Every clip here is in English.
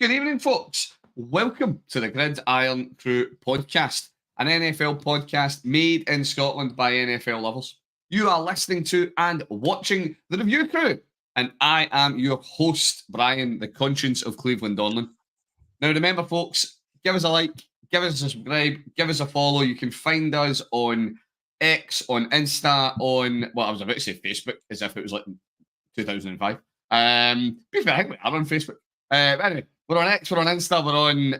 Good evening, folks. Welcome to the Irn-Cru podcast, an NFL podcast made in Scotland by NFL lovers. You are listening to and watching the Review Crew, and I am your host, Brian, the conscience of Cleveland Donlan. Now, remember, folks, give us a like, give us a subscribe, give us a follow. You can find us on X, on Insta, on, well, I was about to say Facebook, as if it was like 2005. I think we are on Facebook. Anyway, we're on X, we're on Insta, we're on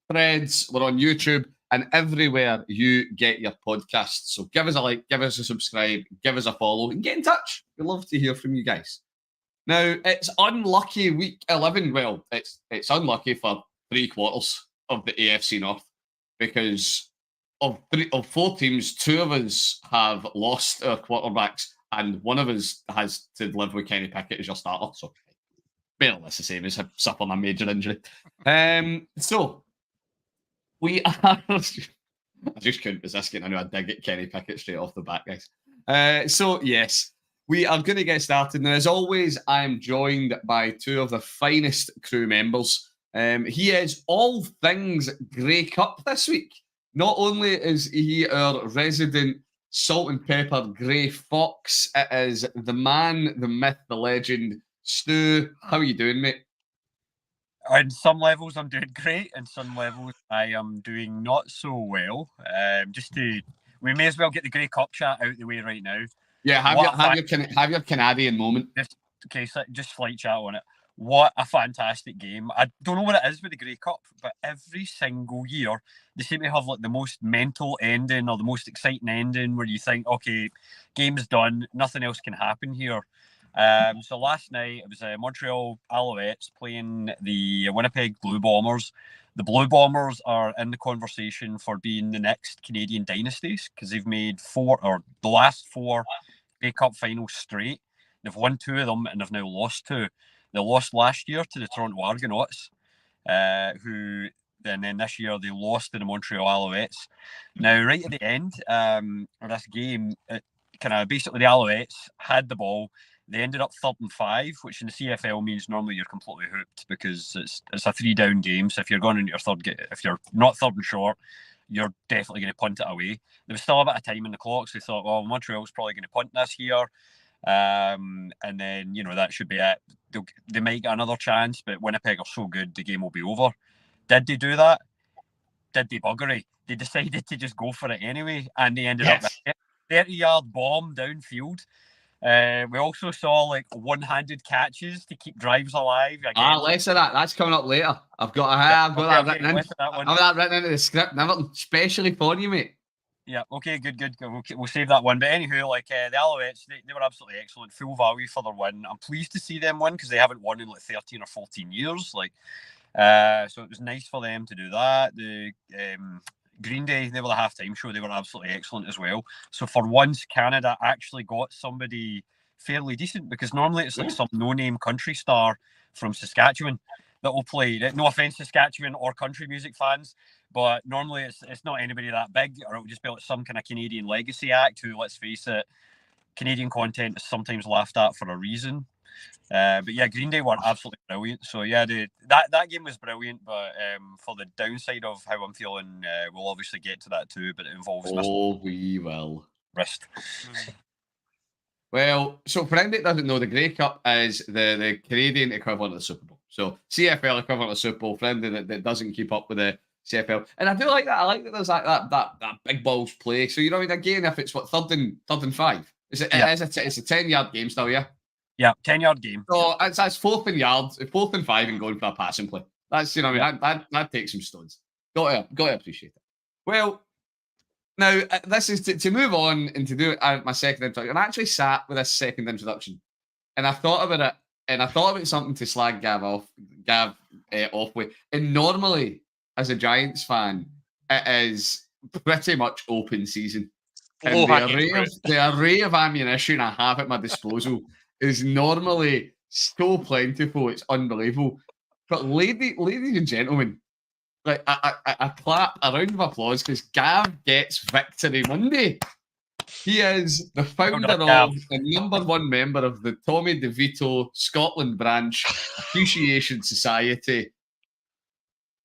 Threads, we're on YouTube, and everywhere you get your podcasts. So give us a like, give us a subscribe, give us a follow, and get in touch. We'd love to hear from you guys. Now, it's unlucky week 11. Well, it's unlucky for 3/4 of the AFC North because of four teams, two of us have lost our quarterbacks, and one of us has to live with Kenny Pickett as your starter. So, more or less the same as suffering a major injury. So, we are. I just couldn't resist getting a dig at Kenny Pickett straight off the bat, guys. So, yes, we are going to get started. Now, as always, I am joined by two of the finest crew members. He is all things Grey Cup this week. Not only is he our resident salt and pepper Grey Fox, it is the man, the myth, the legend, Stu. How are you doing, mate? On some levels, I'm doing great. On some levels, I am doing not so well. We may as well get the Grey Cup chat out the way right now. Yeah, have your Canadian moment. Just slight chat on it. What a fantastic game. I don't know what it is with the Grey Cup, but every single year they seem to have like the most mental ending or the most exciting ending where you think, okay, game's done, nothing else can happen here. So last night it was Montreal Alouettes playing the Winnipeg Blue Bombers. The Blue Bombers are in the conversation for being the next Canadian dynasties because they've made the last four Grey Cup finals straight. They've won two of them and they've now lost two. They lost last year to the Toronto Argonauts, and then this year they lost to the Montreal Alouettes. Now, right at the end of this game, basically the Alouettes had the ball. They ended up 3rd and 5, which in the CFL means normally you're completely hooked because it's a 3-down game. So if you're going into your if you're not 3rd and short, you're definitely going to punt it away. There was still a bit of time in the clock, so they thought, well, Montreal's probably going to punt this here. And then, that should be it. They might get another chance, but Winnipeg are so good, the game will be over. Did they do that? Did they buggery? They decided to just go for it anyway, and they ended up with a 30-yard bomb downfield. We also saw like one-handed catches to keep drives alive. Less of that. That's coming up later. I've got that written in. I've got that written into the script. Never, especially for you, mate. Yeah, okay, good. We'll save that one. But anywho, the Alouettes, they were absolutely excellent. Full value for their win. I'm pleased to see them win because they haven't won in like 13 or 14 years. So it was nice for them to do that. The Green Day, they were the halftime show. They were absolutely excellent as well. So for once, Canada actually got somebody fairly decent because normally it's like some no-name country star from Saskatchewan that will play. No offense, Saskatchewan or country music fans, but normally it's not anybody that big, or it will just be like some kind of Canadian legacy act who, let's face it, Canadian content is sometimes laughed at for a reason. But yeah, Green Day were absolutely brilliant. So yeah, that game was brilliant. But for the downside of how I'm feeling, we'll obviously get to that too. But it involves we will wrist. Well, so for anybody that doesn't know, the Grey Cup is the Canadian equivalent of the Super Bowl. So CFL equivalent of Super Bowl. For anybody that doesn't keep up with the CFL, and I do like that. I like that there's that big balls play. So again, if it's 3rd and 5, it's a 10-yard game still, yeah. Yeah, 10-yard game. So that's 4th and yards, 4th and 5, and going for a passing play. That's that takes some studs. Got to appreciate it. Well, now this is to move on and to do my second introduction. I actually sat with this second introduction, and I thought about it, and I thought about something to slag Gav off with. And normally, as a Giants fan, it is pretty much open season. And the array of ammunition I have at my disposal is normally so plentiful, it's unbelievable. But ladies and gentlemen, like a clap, a round of applause, because Gav gets Victory Monday. He is the founder done, of Gav. and number one member of the Tommy DeVito Scotland branch Appreciation Society.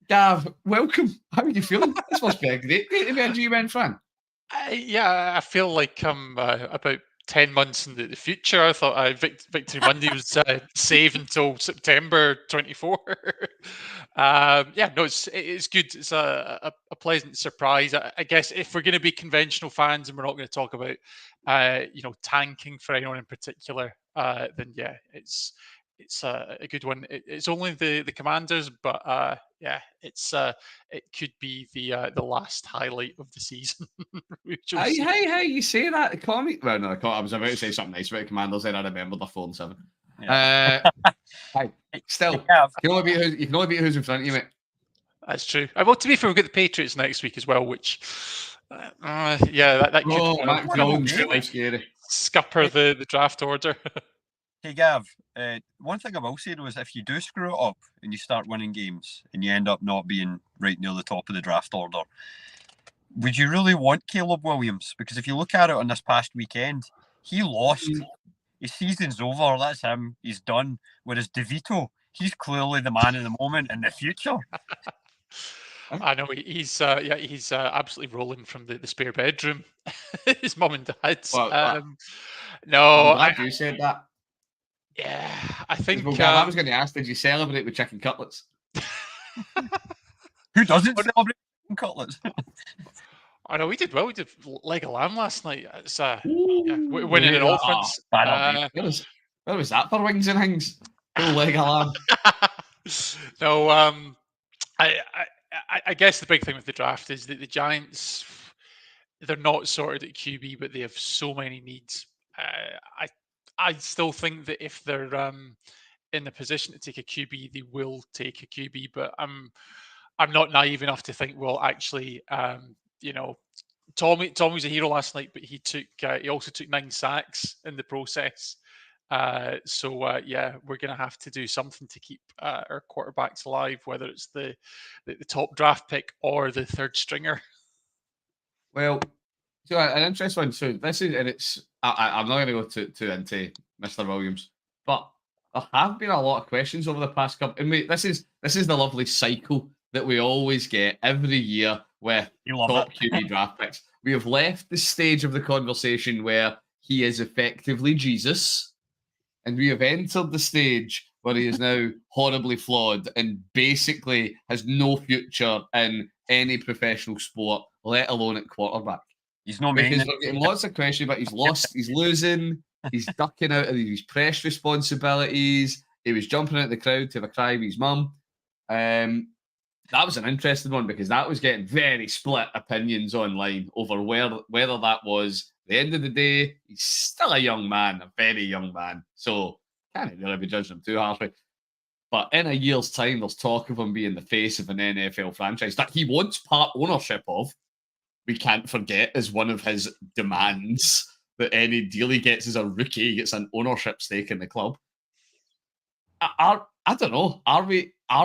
Gav, welcome. How are you feeling? This must be a great day to be a G-Men fan. I feel like I'm about 10 months in the future. I thought Victory Monday was saved until September 24. No, it's good. It's a pleasant surprise. I guess if we're going to be conventional fans and we're not going to talk about, tanking for anyone in particular, then yeah, it's a good one. It's only the Commanders, but it could be the last highlight of the season. Hey, you say that? Comic? Well, no, I was about to say something nice about the Commanders. Then I remember they're 4-7. Yeah. Hey, still, Gav. you can only beat who's in front of you, mate. That's true. Well, to be fair, we've got the Patriots next week as well, which, that could Mac Jones, really scary. scupper the draft order. Hey Gav, one thing I will say though is if you do screw it up and you start winning games and you end up not being right near the top of the draft order, would you really want Caleb Williams? Because if you look at it on this past weekend, he lost. His season's over. That's him. He's done. Whereas DeVito, he's clearly the man in the moment and the future. I know he's absolutely rolling from the spare bedroom. His mum and dad's. No, I'm glad you said that. Yeah, I think. I was going to ask, did you celebrate with chicken cutlets? Who doesn't celebrate chicken cutlets? I know we did well. We did leg of lamb last night. It's winning in all fronts. Where was that for wings and things? Leg of lamb. No, I guess the big thing with the draft is that the Giants, they're not sorted at QB, but they have so many needs. I still think that if they're in the position to take a QB, they will take a QB. But I'm not naive enough to think, well, actually, Tommy was a hero last night, but he also took 9 sacks in the process. We're going to have to do something to keep our quarterbacks alive, whether it's the top draft pick or the third stringer. Well, so an interesting one. So this is, and it's I'm not going to go too into Mr. Williams, but there have been a lot of questions over the past couple. And this is the lovely cycle that we always get every year with top QB draft picks. We have left the stage of the conversation where he is effectively Jesus, and we have entered the stage where he is now horribly flawed and basically has no future in any professional sport, let alone at quarterback. He's not because we're getting lots of questions, but he's lost, he's losing, he's ducking out of his press responsibilities. He was jumping out of the crowd to have a cry with his mum. That was an interesting one because that was getting very split opinions online over whether that was. At the end of the day, he's still a young man, a very young man. So can't really be judging him too harshly. But in a year's time, there's talk of him being the face of an NFL franchise that he wants part ownership of. We can't forget as one of his demands that any deal he gets as a rookie gets an ownership stake in the club. I don't know. Are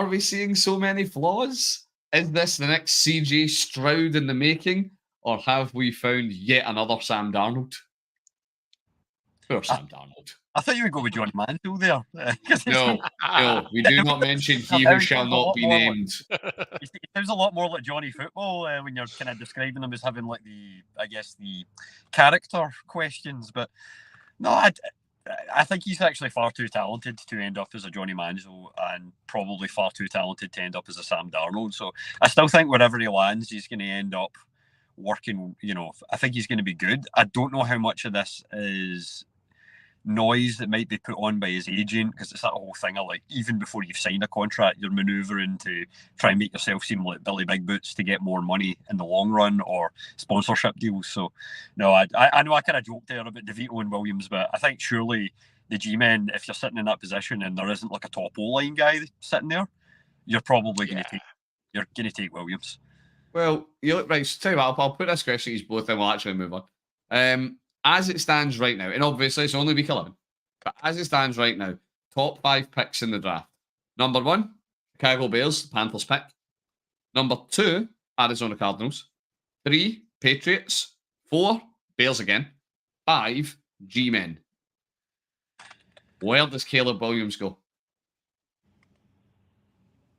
we seeing so many flaws? Is this the next CJ Stroud in the making? Or have we found yet another Sam Darnold? Poor Sam Darnold. I thought you would go with Johnny Manziel there. No, we do not mention he who shall not be named. He sounds a lot more like Johnny Football when you're kind of describing him as having like the character questions. But no, I think he's actually far too talented to end up as a Johnny Manziel and probably far too talented to end up as a Sam Darnold. So I still think wherever he lands, he's going to end up working. I think he's going to be good. I don't know how much of this is noise that might be put on by his agent, because it's that whole thing of like, even before you've signed a contract, you're manoeuvring to try and make yourself seem like Billy Big Boots to get more money in the long run, or sponsorship deals. So no, I know I kind of joked there about DeVito and Williams, but I think surely the G-men, if you're sitting in that position and there isn't like a top O-line guy sitting there, you're probably going to take Williams. Well, you look right. So tell you what, I'll put this question to you both, and we'll actually move on. As it stands right now, and obviously it's only week 11, but as it stands right now, top 5 picks in the draft. Number 1, Chicago Bears, Panthers pick. Number 2, Arizona Cardinals. 3, Patriots. 4, Bears again. 5, G-Men. Where does Caleb Williams go?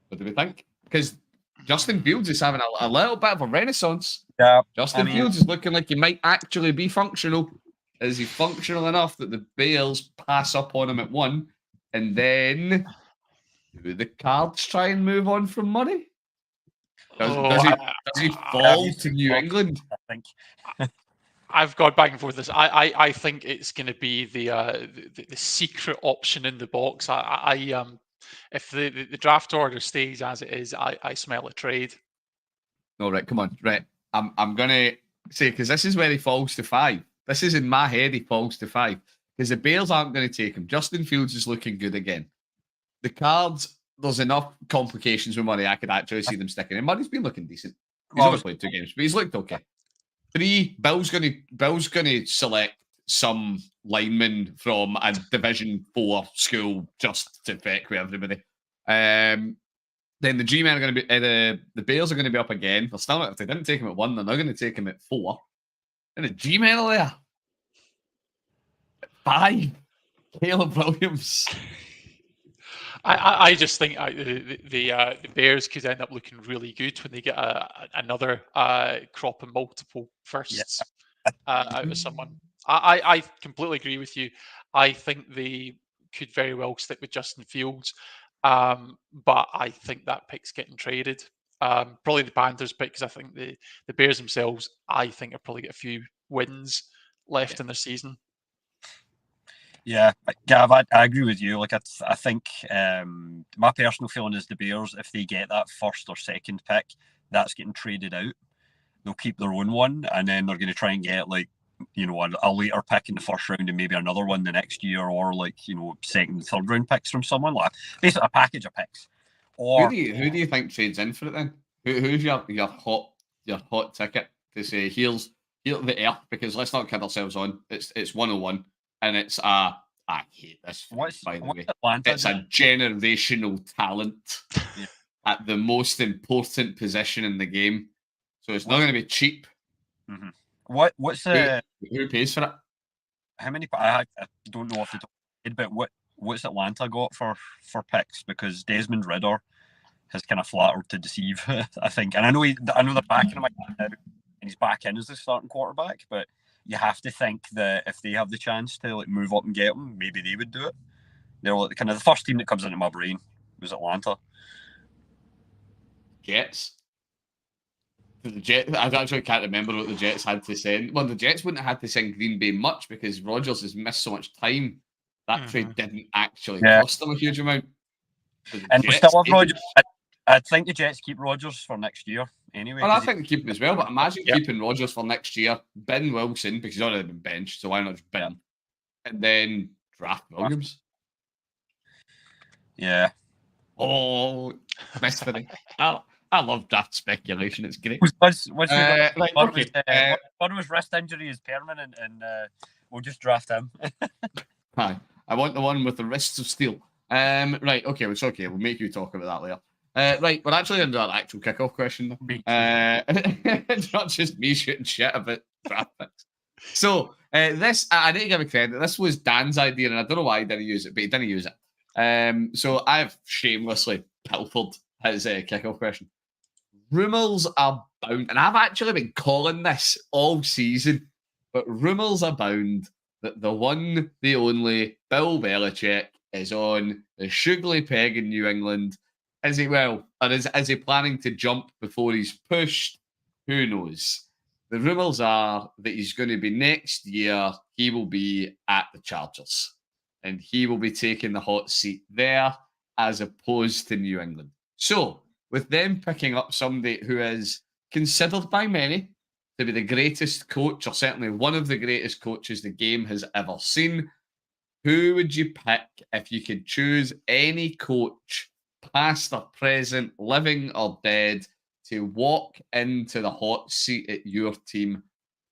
What do we think? Because Justin Fields is having a little bit of a renaissance. Yeah, Justin Fields is looking like he might actually be functional. Is he functional enough that the Bears pass up on him at 1? And then do the Cards try and move on from Murray? Does he fall to New England? I think. I've gone back and forth with this. I think it's going to be the secret option in the box. If the draft order stays as it is, I smell a trade. No, right, come on, right. I'm gonna say, because this is where he falls to 5. This is in my head. He falls to 5 because the Bears aren't going to take him. Justin Fields is looking good again. The Cards, there's enough complications with Murray. I could actually see them sticking him. Murray's been looking decent. He's only played 2 games, but he's looked okay. 3, Bill's gonna select some lineman from a Division 4 school just to feck with everybody. Then the G-Men are going to be the Bears are going to be up again. They're still, if they didn't take him at 1, they're now going to take him at 4. And the G-Men are there. At 5, Caleb Williams. I just think the Bears could end up looking really good when they get another crop of multiple firsts out of someone. I completely agree with you. I think they could very well stick with Justin Fields, but I think that pick's getting traded. Probably the Panthers pick, because I think the Bears themselves, I think, are probably get a few wins left in their season. Yeah, Gav, I agree with you. Like, I think my personal feeling is the Bears, if they get that first or second pick, that's getting traded out. They'll keep their own one, and then they're going to try and get, like, you know, a later pick in the first round and maybe another one the next year, or, like, you know, second and third round picks from someone, like basically a package of picks. Or who do you think trades in for it then? Who's your hot ticket to say here's the earth? Because let's not kid ourselves on. It's 101. And it's I hate this, by the way. It's a generational talent at the most important position in the game. So it's not going to be cheap. Mm-hmm. What's who pays for it? How many? I don't know off the top of my head, but what's Atlanta got for picks? Because Desmond Ridder has kind of flattered to deceive, I think. And I know they're backing him now, and he's back in as the starting quarterback, but you have to think that if they have the chance to, like, move up and get him, maybe they would do it. They're like kind of the first team that comes into my brain was Atlanta. Jets. The Jets. I actually can't remember what the Jets had to send. Well, the Jets wouldn't have had to send Green Bay much because Rodgers has missed so much time. That trade didn't actually cost them a huge amount. And we still have Rodgers. I think the Jets keep Rodgers for next year anyway. Well, I think they keep him as well, but imagine keeping Rodgers for next year, Ben Wilson, because he's already been benched, so why not just Ben? And then draft Williams. Yeah. Oh, mystery. I love draft speculation. It's great. One was wrist injury is permanent, and we'll just draft him. Hi. I want the one with the wrists of steel. Right, okay, it's okay. We'll make you talk about that later. Right, we're actually under our actual kickoff question. It's not just me shooting shit about draft picks. So, this, I need to give a credit. This was Dan's idea, and I don't know why he didn't use it, but he didn't use it. So, I've shamelessly pilfered his kickoff question. Rumours are bound, and I've actually been calling this all season, but rumours abound that the one, the only, Bill Belichick is on the sugary peg in New England. Is he is he planning to jump before he's pushed? Who knows? The rumours are that he's going to be next year. He will be at the Chargers, and he will be taking the hot seat there as opposed to New England. So, with them picking up somebody who is considered by many to be the greatest coach, or certainly one of the greatest coaches the game has ever seen, who would you pick if you could choose any coach, past or present, living or dead, to walk into the hot seat at your team?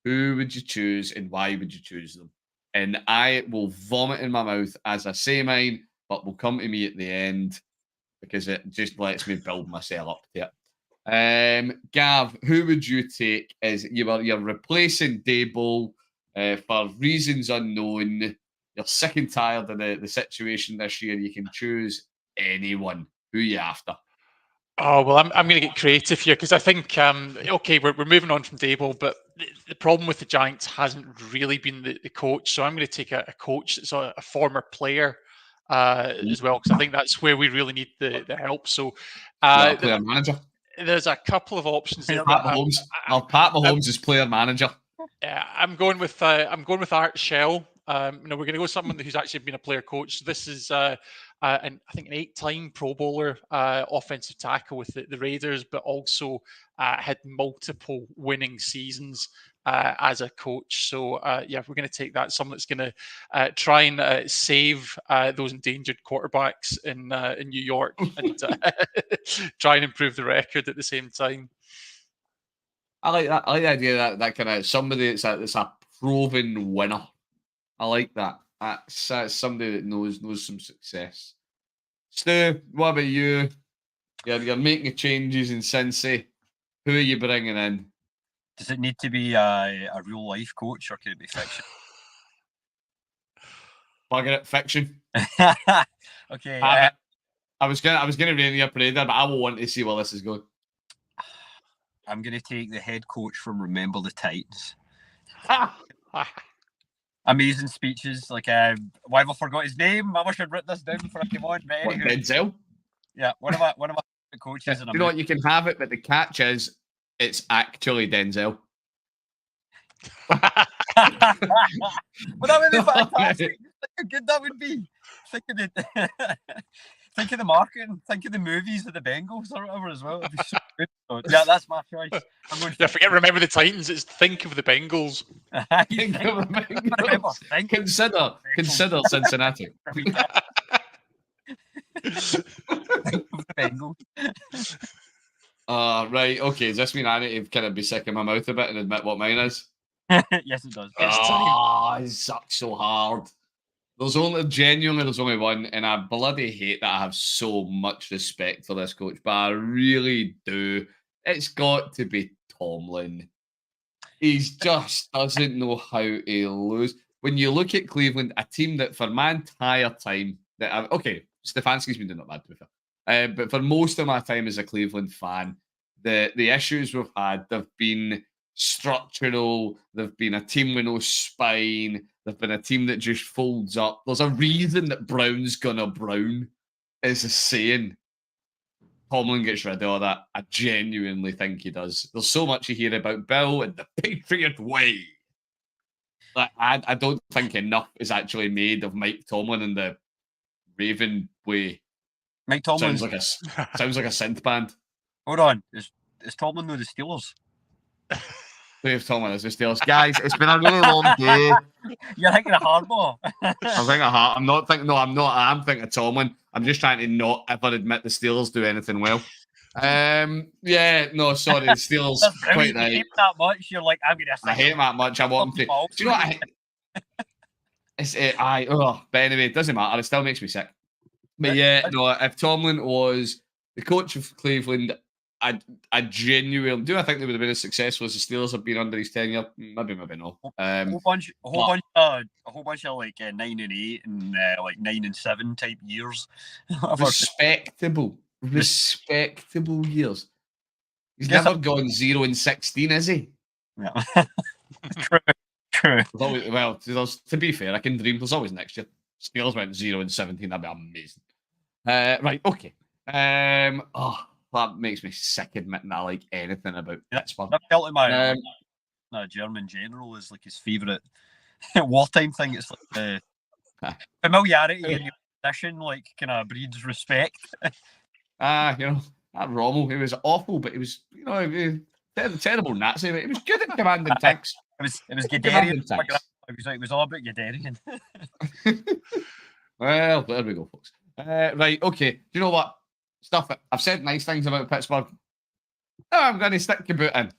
Who would you choose and why would you choose them? And I will vomit in my mouth as I say mine, but will come to me at the end because it just lets me build myself up to it. Gav, who would you take as you're replacing Dayball? For reasons unknown, you're sick and tired of the situation this year. You can choose anyone. Who you after? Oh well, I'm going to get creative here because I think okay, we're moving on from Dable, but the problem with the Giants hasn't really been the coach. So I'm going to take a coach that's a former player as well, because I think that's where we really need the help. So Player manager. there's a couple of options there. Pat Mahomes. Pat Mahomes is player manager. I'm going with Art Shell. We're going to go with someone who's actually been a player coach. So this is I think an 8-time Pro Bowler, offensive tackle with the Raiders, but also had multiple winning seasons as a coach. So we're going to take that. Someone that's going to try and save those endangered quarterbacks in New York and try and improve the record at the same time. I like that. I like the idea that kind of somebody that's a proven winner. I like that. That's somebody that knows some success. Stu, what about you? You're making changes in Cincy. Who are you bringing in? Does it need to be a real life coach, or can it be fiction? Bugger it, fiction. Okay. I was gonna rain your parade there, but I will want to see where this is going. I'm going to take the head coach from Remember the Titans. Amazing speeches. Like, why have I forgot his name? I wish I'd written this down before I came on. But anyway, Denzel? Yeah, one of my coaches. You know what? You can have it, but the catch is it's actually Denzel. Well, that would be fantastic. How good that would be. Think of the marketing. Think of the movies of the Bengals or whatever as well. It'd be so good. So, yeah, that's my choice. I'm going to forget. Remember the Titans. It's think of the Bengals. Think of the Bengals. Consider Cincinnati. Think of the Bengals. Right. Okay. Does this mean I need to kind of be sick in my mouth a bit and admit what mine is? Yes, it does. It sucks so hard. There's only one, and I bloody hate that I have so much respect for this coach, but I really do. It's got to be Tomlin. He just doesn't know how to lose. When you look at Cleveland, a team that for my entire time Stefanski's been doing not bad to be fair, but for most of my time as a Cleveland fan, the issues we've had, they've been structural. They've been a team with no spine. They've been a team that just folds up. There's a reason that Brown's gonna Brown is a saying. Tomlin gets rid of all that. I genuinely think he does. There's so much you hear about Bill and the Patriot way. I don't think enough is actually made of Mike Tomlin and the Raven way. Mike Tomlin sounds like a synth band. Hold on, is Tomlin know the Steelers? Dave Tomlin is the Steelers. Guys, it's been a really long day. You're thinking of Hardball. I'm thinking of I'm not thinking. No, I'm not. I'm thinking of Tomlin. I'm just trying to not ever admit the Steelers do anything well. Yeah, no, sorry, the Steelers. Quite right. You hate that much. You're like, I'm gonna. I hate them that much. I want them to. Do you know what? But anyway, it doesn't matter. It still makes me sick. But yeah, no. If Tomlin was the coach of Cleveland, I genuinely do. I think they would have been as successful as the Steelers have been under his tenure. Maybe not. A whole bunch of like 9-8 and like 9-7 type years. Respectable years. He's never gone 0-16, is he? Yeah. True. Well, to be fair, I can dream. There's always next year. Steelers went 0-17. That'd be amazing. Right. Okay. That makes me sick admitting I like anything about Pittsburgh. I've felt in my German general is like his favourite wartime thing. It's like familiarity in your position, like kind of breeds respect. That Rommel, he was awful, but he was, terrible Nazi, but he was good at commanding tanks. It was Guderian. It was all about Guderian. Well, there we go, folks. Right, okay. Do you know what? Stuff it. I've said nice things about Pittsburgh. Now I'm going to stick your boot in.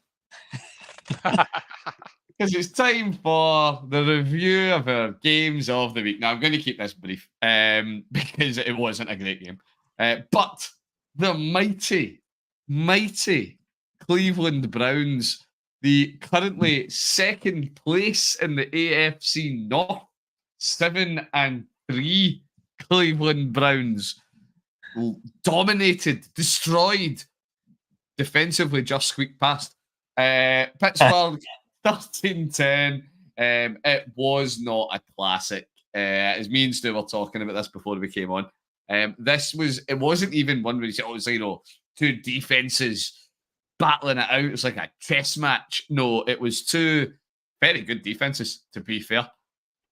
Because it's time for the review of our games of the week. Now, I'm going to keep this brief because it wasn't a great game. But the mighty Cleveland Browns the currently second place in the AFC North, 7-3 Cleveland Browns dominated, destroyed, defensively just squeaked past. Pittsburgh 13-10. It was not a classic. As me and Stu were talking about this before we came on. It wasn't even one where you say, oh, it's like, two defenses battling it out. It's like a chess match. No, it was two very good defenses, to be fair,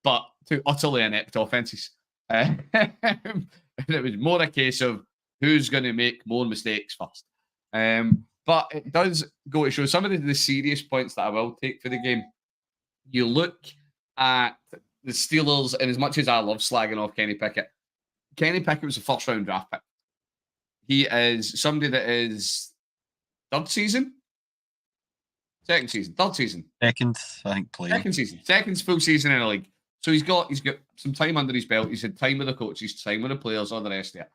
but two utterly inept offenses. And it was more a case of who's going to make more mistakes first. But it does go to show some of the serious points that I will take for the game. You look at the Steelers, and as much as I love slagging off Kenny Pickett was a first-round draft pick. He is somebody that is third season, I think, playing. Second full season in the league. So he's got some time under his belt. He's had time with the coaches, time with the players, all the rest of it.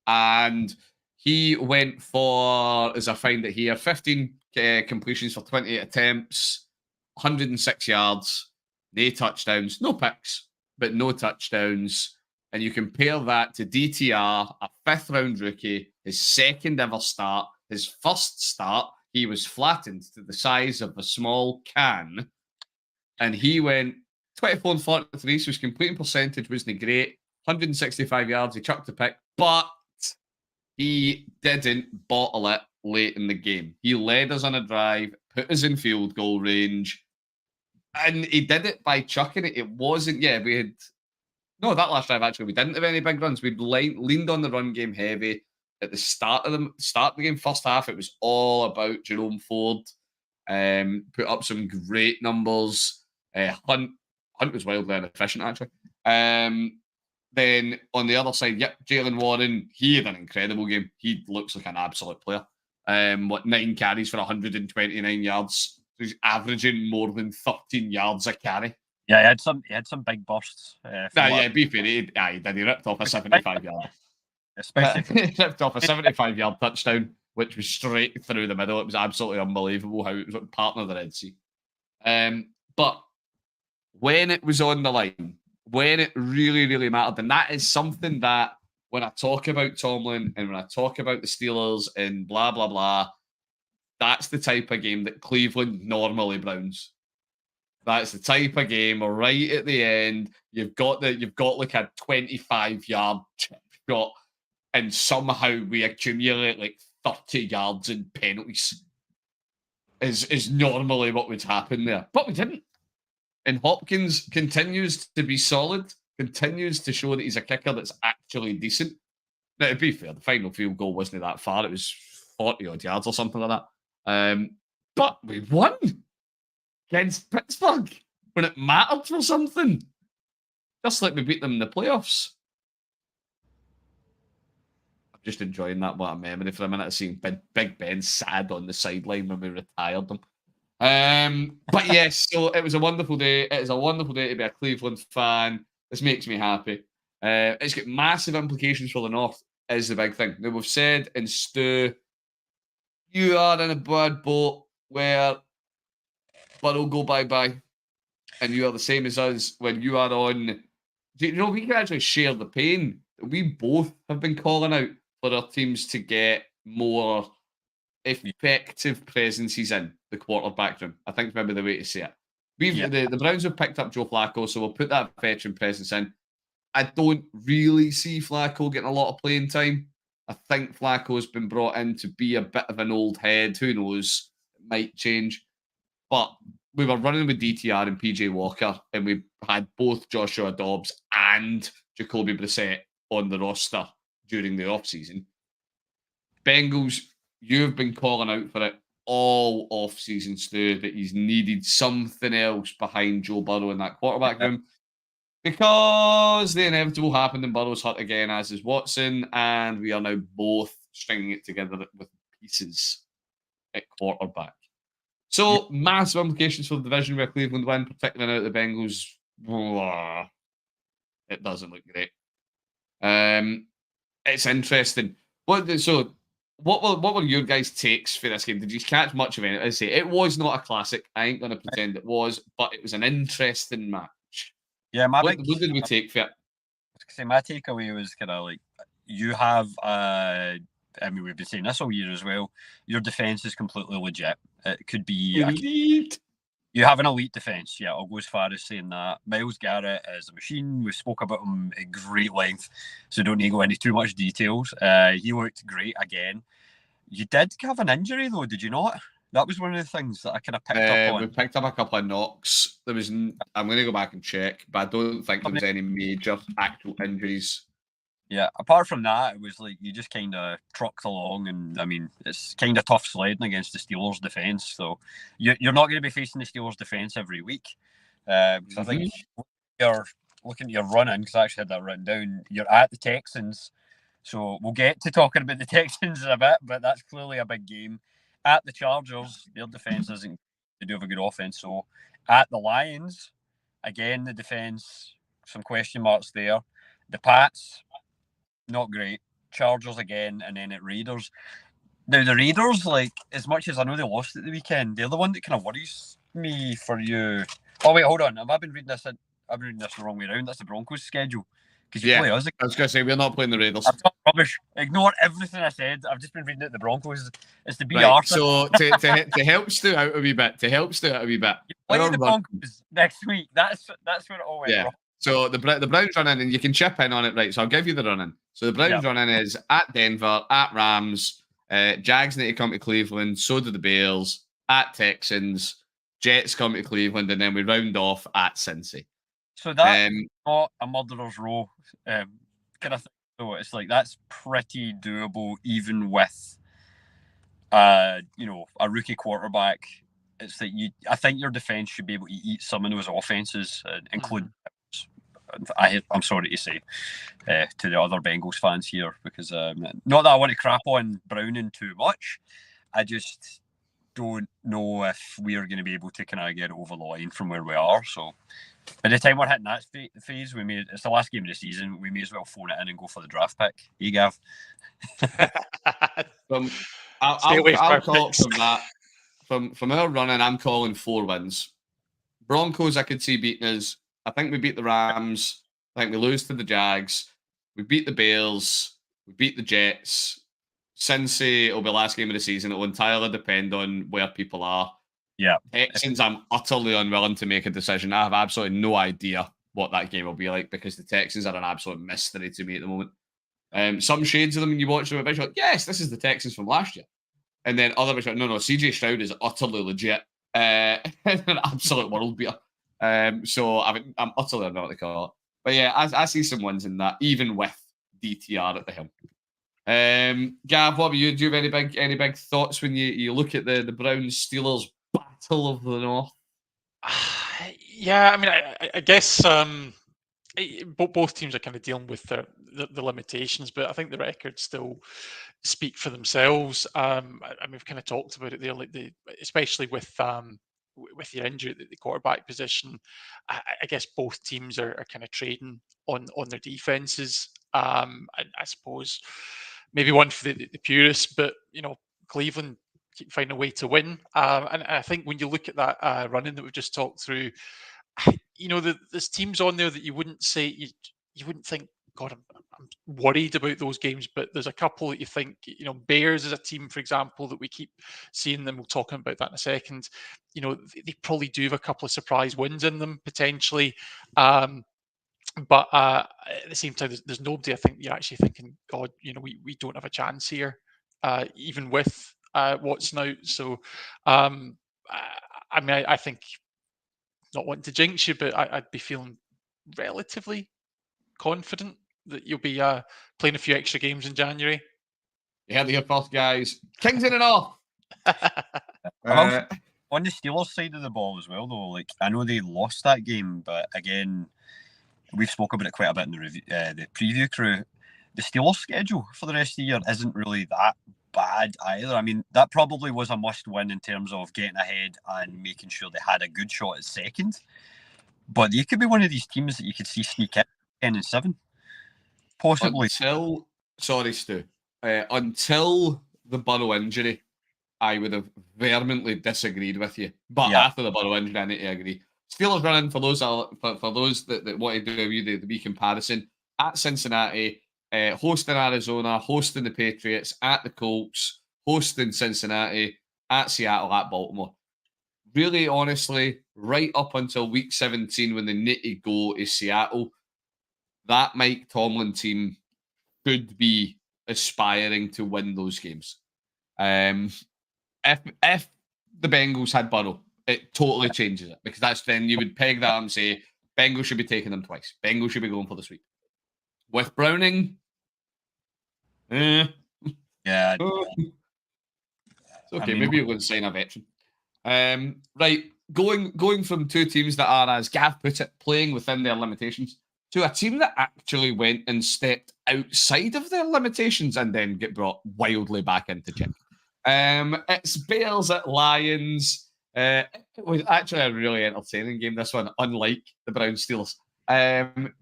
And he went for, as I find it here, 15 completions for 28 attempts, 106 yards, no touchdowns, no picks, but no touchdowns. And you compare that to DTR, a fifth-round rookie, his second ever start, his first start, he was flattened to the size of a small can. And he went 24 and 43, so his completing percentage wasn't great. 165 yards, he chucked a pick, but he didn't bottle it late in the game. He led us on a drive, put us in field goal range, and he did it by chucking it. It wasn't, that last drive, actually, we didn't have any big runs. We'd leaned on the run game heavy. At the start of the game, first half, it was all about Jerome Ford. Put up some great numbers. Hunt was wildly inefficient, actually. Then on the other side, Jalen Warren, he had an incredible game. He looks like an absolute player. 9 carries for 129 yards. So he's averaging more than 13 yards a carry. Yeah, he had some big bursts. Be fair, he did. He ripped off a 75-yard. He ripped off a 75-yard touchdown, which was straight through the middle. It was absolutely unbelievable how it was partner of the Red Sea. But when it was on the line, when it really, really mattered, and that is something that when I talk about Tomlin and when I talk about the Steelers and blah, blah, blah, that's the type of game that Cleveland normally browns. That's the type of game right at the end. You've got like a 25-yard chip shot, and somehow we accumulate like 30 yards in penalties. Is normally what would happen there. But we didn't. And Hopkins continues to be solid, continues to show that he's a kicker that's actually decent. Now, to be fair, the final field goal wasn't that far. It was 40-odd yards or something like that. But we won against Pittsburgh when it mattered for something. Just like we beat them in the playoffs. I'm just enjoying that what a memory for a minute of seeing Big Ben sad on the sideline when we retired them. But yes, so it was a wonderful day. It is a wonderful day to be a Cleveland fan. This makes me happy. It's got massive implications for the North, is the big thing. Now, we've said, and Stu, you are in a bad boat where Burrow go bye-bye, and you are the same as us when you are on. Do you know, we can actually share the pain. We both have been calling out for our teams to get more effective presences in the quarterback room. I think maybe the way to say it. The Browns have picked up Joe Flacco, so we'll put that veteran presence in. I don't really see Flacco getting a lot of playing time. I think Flacco has been brought in to be a bit of an old head. Who knows? It might change. But we were running with DTR and PJ Walker, and we had both Joshua Dobbs and Jacoby Brissett on the roster during the offseason. Bengals, you've been calling out for it all off-season, Stu, that he's needed something else behind Joe Burrow in that quarterback room. Because the inevitable happened and Burrow's hurt again, as is Watson, and we are now both stringing it together with pieces at quarterback. So, massive implications for the division where Cleveland win, particularly now that the Bengals, it doesn't look great. It's interesting. So, what were your guys' takes for this game? Did you catch much of it? I say it was not a classic. I ain't gonna pretend it was, but it was an interesting match. Yeah, What did we take for it? My takeaway was kind of like you have. I mean, we've been saying this all year as well. Your defense is completely legit. It could be Elite. You have an elite defence. Yeah, I'll go as far as saying that. Miles Garrett is a machine. We spoke about him at great length, so don't need to go into too much details. He looked great again. You did have an injury though, did you not? That was one of the things that I kind of picked up on. We picked up a couple of knocks. There was. I'm going to go back and check, but I don't think there was any major actual injuries. Yeah, apart from that, it was like you just kind of trucked along, and I mean, it's kind of tough sledding against the Steelers' defence. So you're not going to be facing the Steelers' defence every week. Because I think you're looking at your running, because I actually had that written down. You're at the Texans, so we'll get to talking about the Texans in a bit, but that's clearly a big game. At the Chargers, their defence isn't. They do have a good offense. So at the Lions, again, the defence, some question marks there. The Pats, not great. Chargers again, and then at Raiders. Now the Raiders, like, as much as I know they lost at the weekend, they're the one that kind of worries me for you. Oh wait, hold on. I've been reading this the wrong way around. That's the Broncos' schedule. Because you play us. I was going to say we're not playing the Raiders. I'm talking rubbish. Ignore everything I said. I've just been reading it. The Broncos. It's the BR. Right, so to help Stu out a wee bit, you play the Broncos next week. That's where it all went wrong. So the Browns run in, and you can chip in on it, right? So I'll give you the run in. So the Browns run in is at Denver, at Rams, Jags need to come to Cleveland, so do the Bears, at Texans, Jets come to Cleveland, and then we round off at Cincy. So that's not a murderer's row kind of thing. So it's like that's pretty doable, even with a rookie quarterback. It's that I think your defense should be able to eat some of those offenses, including. I'm sorry to say to the other Bengals fans here, because not that I want to crap on Browning too much. I just don't know if we are going to be able to kind of get over the line from where we are. So by the time we're hitting that phase, it's the last game of the season. We may as well phone it in and go for the draft pick. Hey, Gav. I'll call from that. From our running, I'm calling 4 wins. Broncos, I could see beating us. I think we beat the Rams. I think we lose to the Jags. We beat the Bears. We beat the Jets. Cincy, it'll be last game of the season. It will entirely depend on where people are. Yeah. Texans, I'm utterly unwilling to make a decision. I have absolutely no idea what that game will be like, because the Texans are an absolute mystery to me at the moment. Some shades of them, when you watch them, you're like, yes, this is the Texans from last year. And then other bits, no, CJ Stroud is utterly legit. An absolute world beater. So I'm utterly not to call it. But yeah, I see some wins in that, even with DTR at the helm. Gav, what about you? Do you have any big thoughts when you look at the Browns Steelers battle of the North? Yeah, I mean, I guess both teams are kind of dealing with the limitations, but I think the records still speak for themselves. I mean, we've kind of talked about it there, like especially with your injury at the quarterback position. I guess both teams are kind of trading on their defenses. I suppose maybe one for the purists, but Cleveland keep finding a way to win. And I think when you look at that running that we've just talked through, there's teams on there that you wouldn't say you wouldn't think, God, I'm worried about those games, but there's a couple that you think, Bears is a team, for example, that we keep seeing them. We'll talk about that in a second. They probably do have a couple of surprise wins in them potentially. But at the same time, there's nobody I think you're actually thinking, God, we don't have a chance here, even with Watson out. So, I mean, I think, not wanting to jinx you, but I'd be feeling relatively confident that you'll be playing a few extra games in January. You heard it here first, guys. Kings in and off. On the Steelers side of the ball as well, though, like, I know they lost that game, but again, we've spoken about it quite a bit in the preview crew. The Steelers schedule for the rest of the year isn't really that bad either. I mean, that probably was a must-win in terms of getting ahead and making sure they had a good shot at second. But they could be one of these teams that you could see sneak in 10-7, possibly. Sorry, Stu. Until the Burrow injury, I would have vehemently disagreed with you. But Yeah. after the Burrow injury, I need to agree. Steelers running for those that want to do the wee comparison at Cincinnati, hosting Arizona, hosting the Patriots, at the Colts, hosting Cincinnati, at Seattle, at Baltimore. Really, honestly, right up until week 17 when they need to go is Seattle, that Mike Tomlin team could be aspiring to win those games. If the Bengals had Burrow, it totally changes it because that's then you would peg that and say Bengals should be taking them twice. Bengals should be going for the sweep. With Browning, Yeah. it's okay. I mean, Maybe you're going to sign a veteran. Right, going from two teams that are, as Gav put it, playing within their limitations to a team that actually went and stepped outside of their limitations and then get brought wildly back into check. It's Bears at Lions. It was actually a really entertaining game, this one, unlike the Browns Steelers.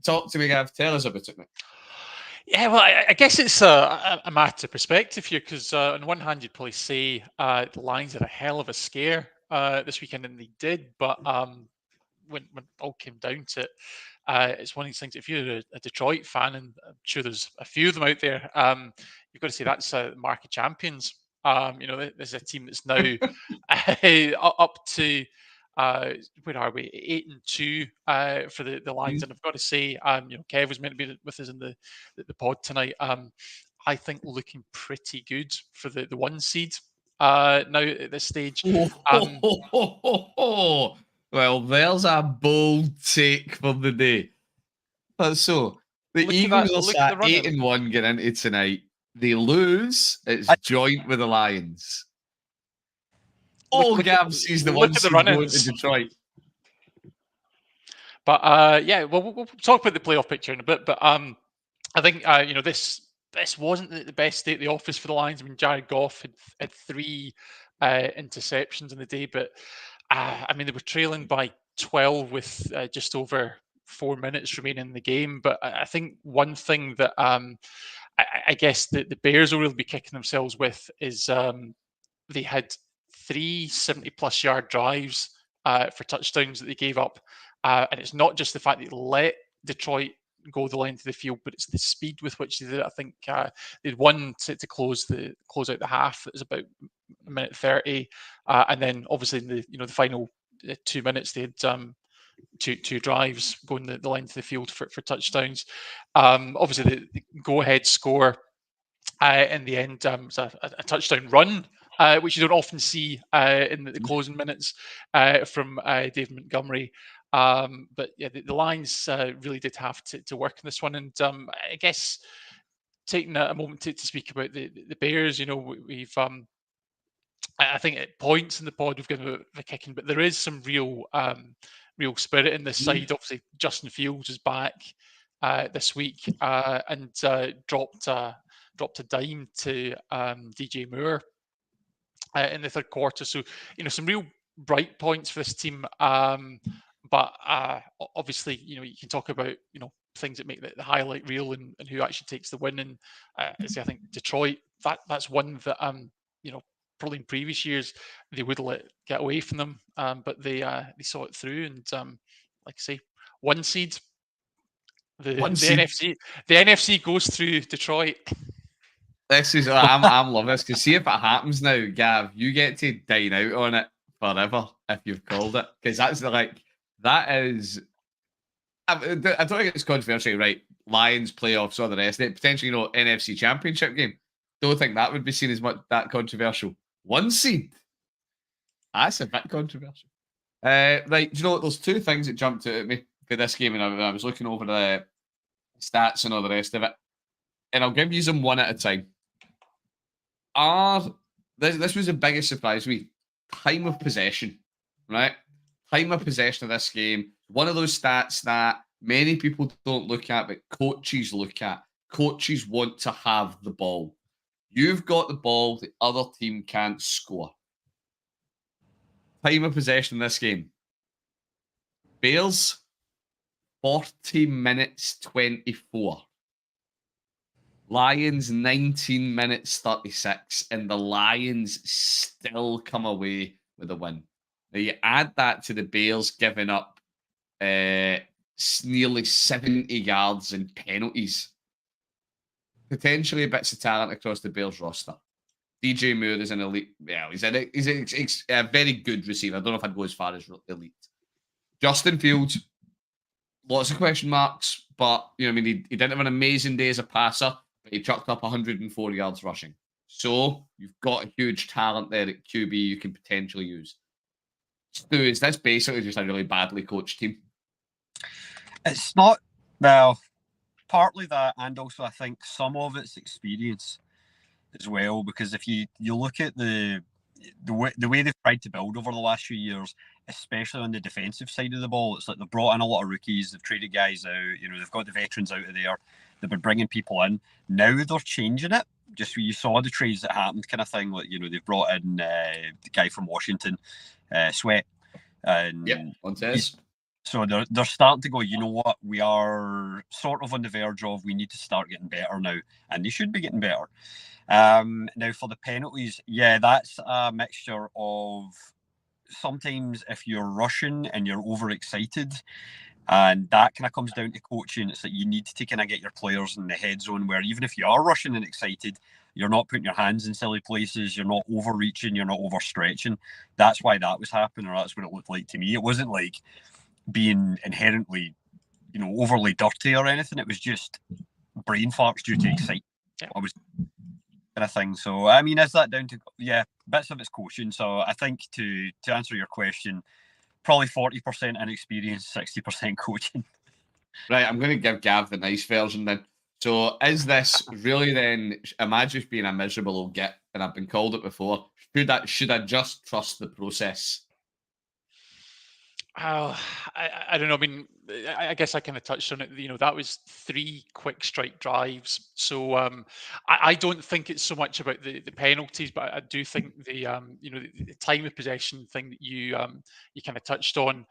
Talk to me, Gav. Tell us about it, mate. Yeah, well, I guess it's a matter of perspective here because on one hand, you'd probably say the Lions had a hell of a scare this weekend, and they did. But when it all came down to it, it's one of these things. If you're a Detroit fan, and I'm sure there's a few of them out there, you've got to say that's market champions. There's a team that's now up to where are we? 8-2 for the Lions, and I've got to say, Kev was meant to be with us in the pod tonight. I think looking pretty good for the one seed now at this stage. Well, there's a bold take for the day. So the Eagles are sat 8-1 getting into tonight. They lose. It's joint with the Lions. Gav sees the one seed going to Detroit. But we'll talk about the playoff picture in a bit. But I think this wasn't the best state of the office for the Lions. I mean, Jared Goff had 3 interceptions in the day, but they were trailing by 12 with just over 4 minutes remaining in the game. But I think one thing that I guess the Bears will really be kicking themselves with is they had 3 70-plus yard drives for touchdowns that they gave up. And it's not just the fact that they let Detroit go the length of the field, but it's the speed with which they did it. I think they'd one to close out the half. It was about a minute 30, and then obviously in the final 2 minutes they had two drives going the length of the field for touchdowns. Obviously the go ahead score in the end was a touchdown run. Which you don't often see in the closing minutes from David Montgomery. But yeah, the Lions really did have to work on this one. And I guess taking a moment to speak about the Bears, we've I think at points in the pod we've given the kicking, but there is some real spirit in this side. Obviously, Justin Fields is back this week and dropped a dime to DJ Moore in the third quarter. So, some real bright points for this team. But obviously, you can talk about, things that make the highlight reel and who actually takes the win. And I think Detroit, that's one that, probably in previous years, they would let get away from them. But they saw it through. And like I say, one seed, the NFC goes through Detroit. This is I'm loving this because see if it happens now, Gav, you get to dine out on it forever if you've called it because that is. I don't think it's controversial, right? Lions playoffs, all the rest of it. Potentially, NFC Championship game. Don't think that would be seen as much that controversial. One seed. That's a bit controversial. Right, do you know what? There's 2 things that jumped out at me for this game, and I was looking over the stats and all the rest of it, and I'll give you them one at a time. This was the biggest surprise to me. Time of possession, right? Time of possession of this game. One of those stats that many people don't look at, but coaches look at. Coaches want to have the ball. You've got the ball, the other team can't score. Time of possession in this game. Bears, 40 minutes 24. Lions 19 minutes 36, and the Lions still come away with a win. Now you add that to the Bears giving up nearly 70 yards in penalties. Potentially bits of talent across the Bears roster. DJ Moore is an elite. Yeah, he's a very good receiver. I don't know if I'd go as far as elite. Justin Fields, lots of question marks, but I mean, he didn't have an amazing day as a passer, but he chucked up 104 yards rushing. So you've got a huge talent there at QB you can potentially use. Stu, is this basically just a really badly coached team? It's not, well, partly that, and also I think some of it's experience as well, because if you look at the way they've tried to build over the last few years, especially on the defensive side of the ball, it's like they've brought in a lot of rookies, they've traded guys out, they've got the veterans out of there, they've been bringing people in. Now they're changing it. Just you saw the trades that happened, kind of thing. Like they've brought in the guy from Washington, Sweat, and Montez. So they're starting to go, you know what, we are sort of on the verge of, we need to start getting better now, and they should be getting better. Now for the penalties, yeah, that's a mixture of sometimes if you're rushing and you're overexcited, and that kind of comes down to coaching. It's that you need to kind of get your players in the head zone where even if you are rushing and excited, you're not putting your hands in silly places, you're not overreaching, you're not overstretching. That's why that was happening, or that's what it looked like to me. It wasn't like being inherently, overly dirty or anything. It was just brain farts due to excitement. I was kind of thing. So, I mean, is that down to, bits of it's coaching. So I think to answer your question, probably 40% inexperience, 60% coaching. Right, I'm going to give Gav the nice version then. So is this really then, am I just being a miserable old git, and I've been called it before, should I just trust the process? Oh, I don't know. I mean, I guess I kind of touched on it. That was 3 quick strike drives. So I don't think it's so much about the penalties, but I do think the the time of possession thing that you kind of touched on.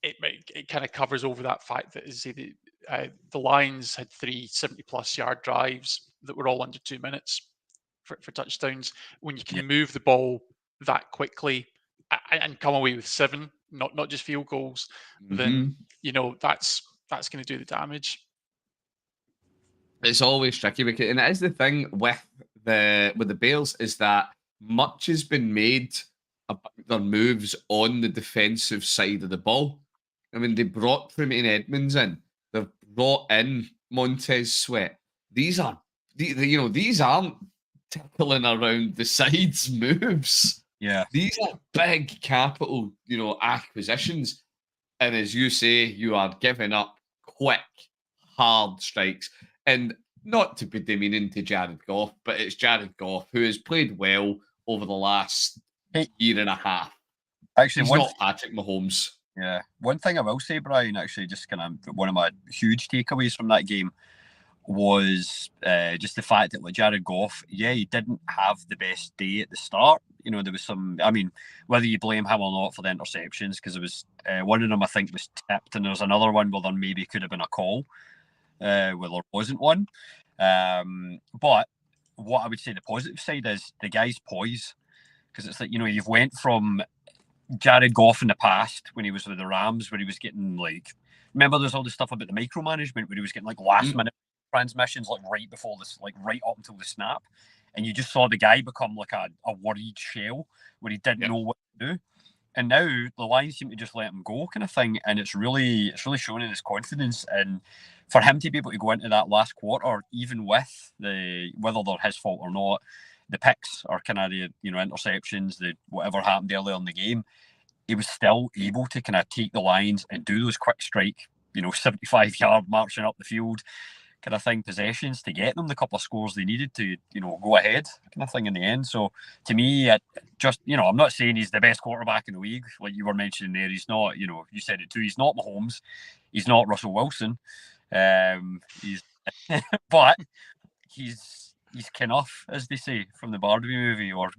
It kind of covers over that fact that the Lions had 3 70-plus yard drives that were all under 2 minutes for touchdowns. When you can move the ball that quickly and come away with 7, not just field goals, then that's going to do the damage. It's always tricky because, and it is the thing with the Bears, is that much has been made about their moves on the defensive side of the ball. I mean, they brought Tremaine Edmonds in. They've brought in Montez Sweat. These aren't tickling around the sides moves. Yeah. These are big capital, acquisitions. And as you say, you are giving up quick, hard strikes. And not to be demeaning to Jared Goff, but it's Jared Goff who has played well over the last year and a half. Actually, he's not Patrick Mahomes. Yeah. One thing I will say, Brian, actually, just kind of one of my huge takeaways from that game was just the fact that with Jared Goff, he didn't have the best day at the start. There was some, I mean, whether you blame him or not for the interceptions, because it was one of them I think was tipped, and there was another one where there maybe could have been a call where there wasn't one. But what I would say the positive side is the guy's poise, because it's like, you've went from Jared Goff in the past when he was with the Rams, where he was getting remember there's all this stuff about the micromanagement where he was getting last minute transmissions right before this, right up until the snap, and you just saw the guy become a worried shell where he didn't know what to do. And now the Lions seem to just let him go, kind of thing, and it's really showing in his confidence. And for him to be able to go into that last quarter, even with whether they're his fault or not, the picks or kind of the interceptions, the whatever happened earlier in the game, he was still able to kind of take the Lions and do those quick strike, 75-yard marching up the field kind of thing, possessions to get them the couple of scores they needed to, go ahead kind of thing in the end. So to me, I'm not saying he's the best quarterback in the league, like you were mentioning there. He's not, you said it too. He's not Mahomes. He's not Russell Wilson. But he's Kenough, as they say from the Barbie movie, or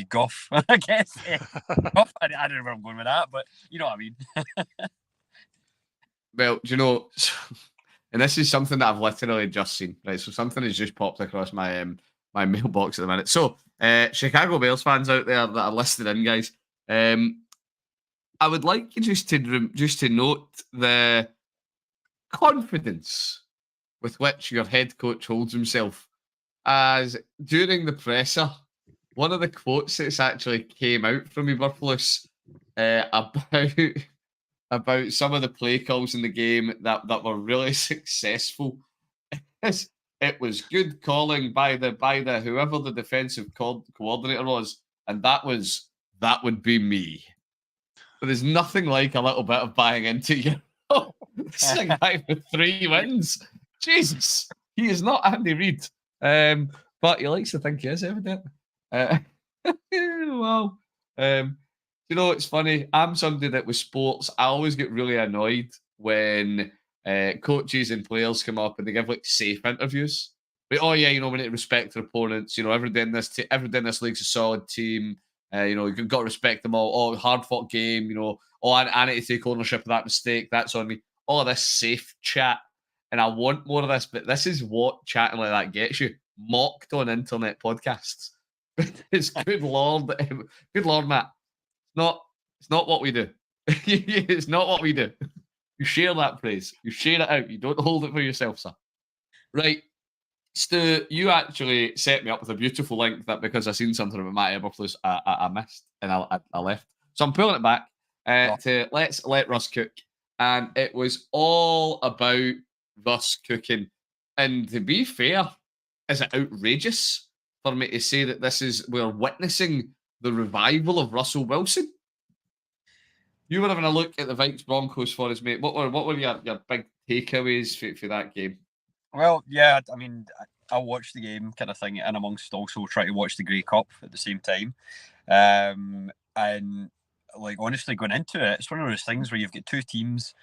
Goff, I guess. Goff, I don't know where I'm going with that, but you know what I mean. Well, and this is something that I've literally just seen. Right, so something has just popped across my my mailbox at the minute. So, Chicago Bears fans out there that are listed in, guys, I would like you just to note the confidence with which your head coach holds himself, as during the presser, one of the quotes that's actually came out from Iberflus about about some of the play calls in the game that were really successful. It was good calling by the whoever the defensive coordinator was, and that would be me. But there's nothing like a little bit of buying into you. This is a guy with 3 wins. Jesus, he is not Andy Reid, but he likes to think he is, evidently. Well, you know, it's funny. I'm somebody that with sports, I always get really annoyed when coaches and players come up and they give like safe interviews. But oh yeah, you know, we need to respect their opponents. You know, everybody in this league's a solid team. You know, you've got to respect them all. Oh, hard fought game. You know, oh, I need to take ownership of that mistake. That's on me. All of this safe chat, and I want more of this. But this is what chatting like that gets you mocked on internet podcasts. It's good lord, Matt. It's not what we do. It's not what we do. You share that praise. You share it out. You don't hold it for yourself, sir. Right. Stu, you actually set me up with a beautiful link that because I seen something about Matt Eberflus, I missed and I left. So I'm pulling it back to Let's Let Russ Cook. And it was all about Russ cooking. And to be fair, is it outrageous for me to say that we're witnessing the revival of Russell Wilson? You were having a look at the Vikes Broncos for us, mate. What were your big takeaways for that game? Well, yeah, I mean, I watched the game kind of thing, and amongst also trying to watch the Grey Cup at the same time. And like honestly, going into it, it's one of those things where you've got two teams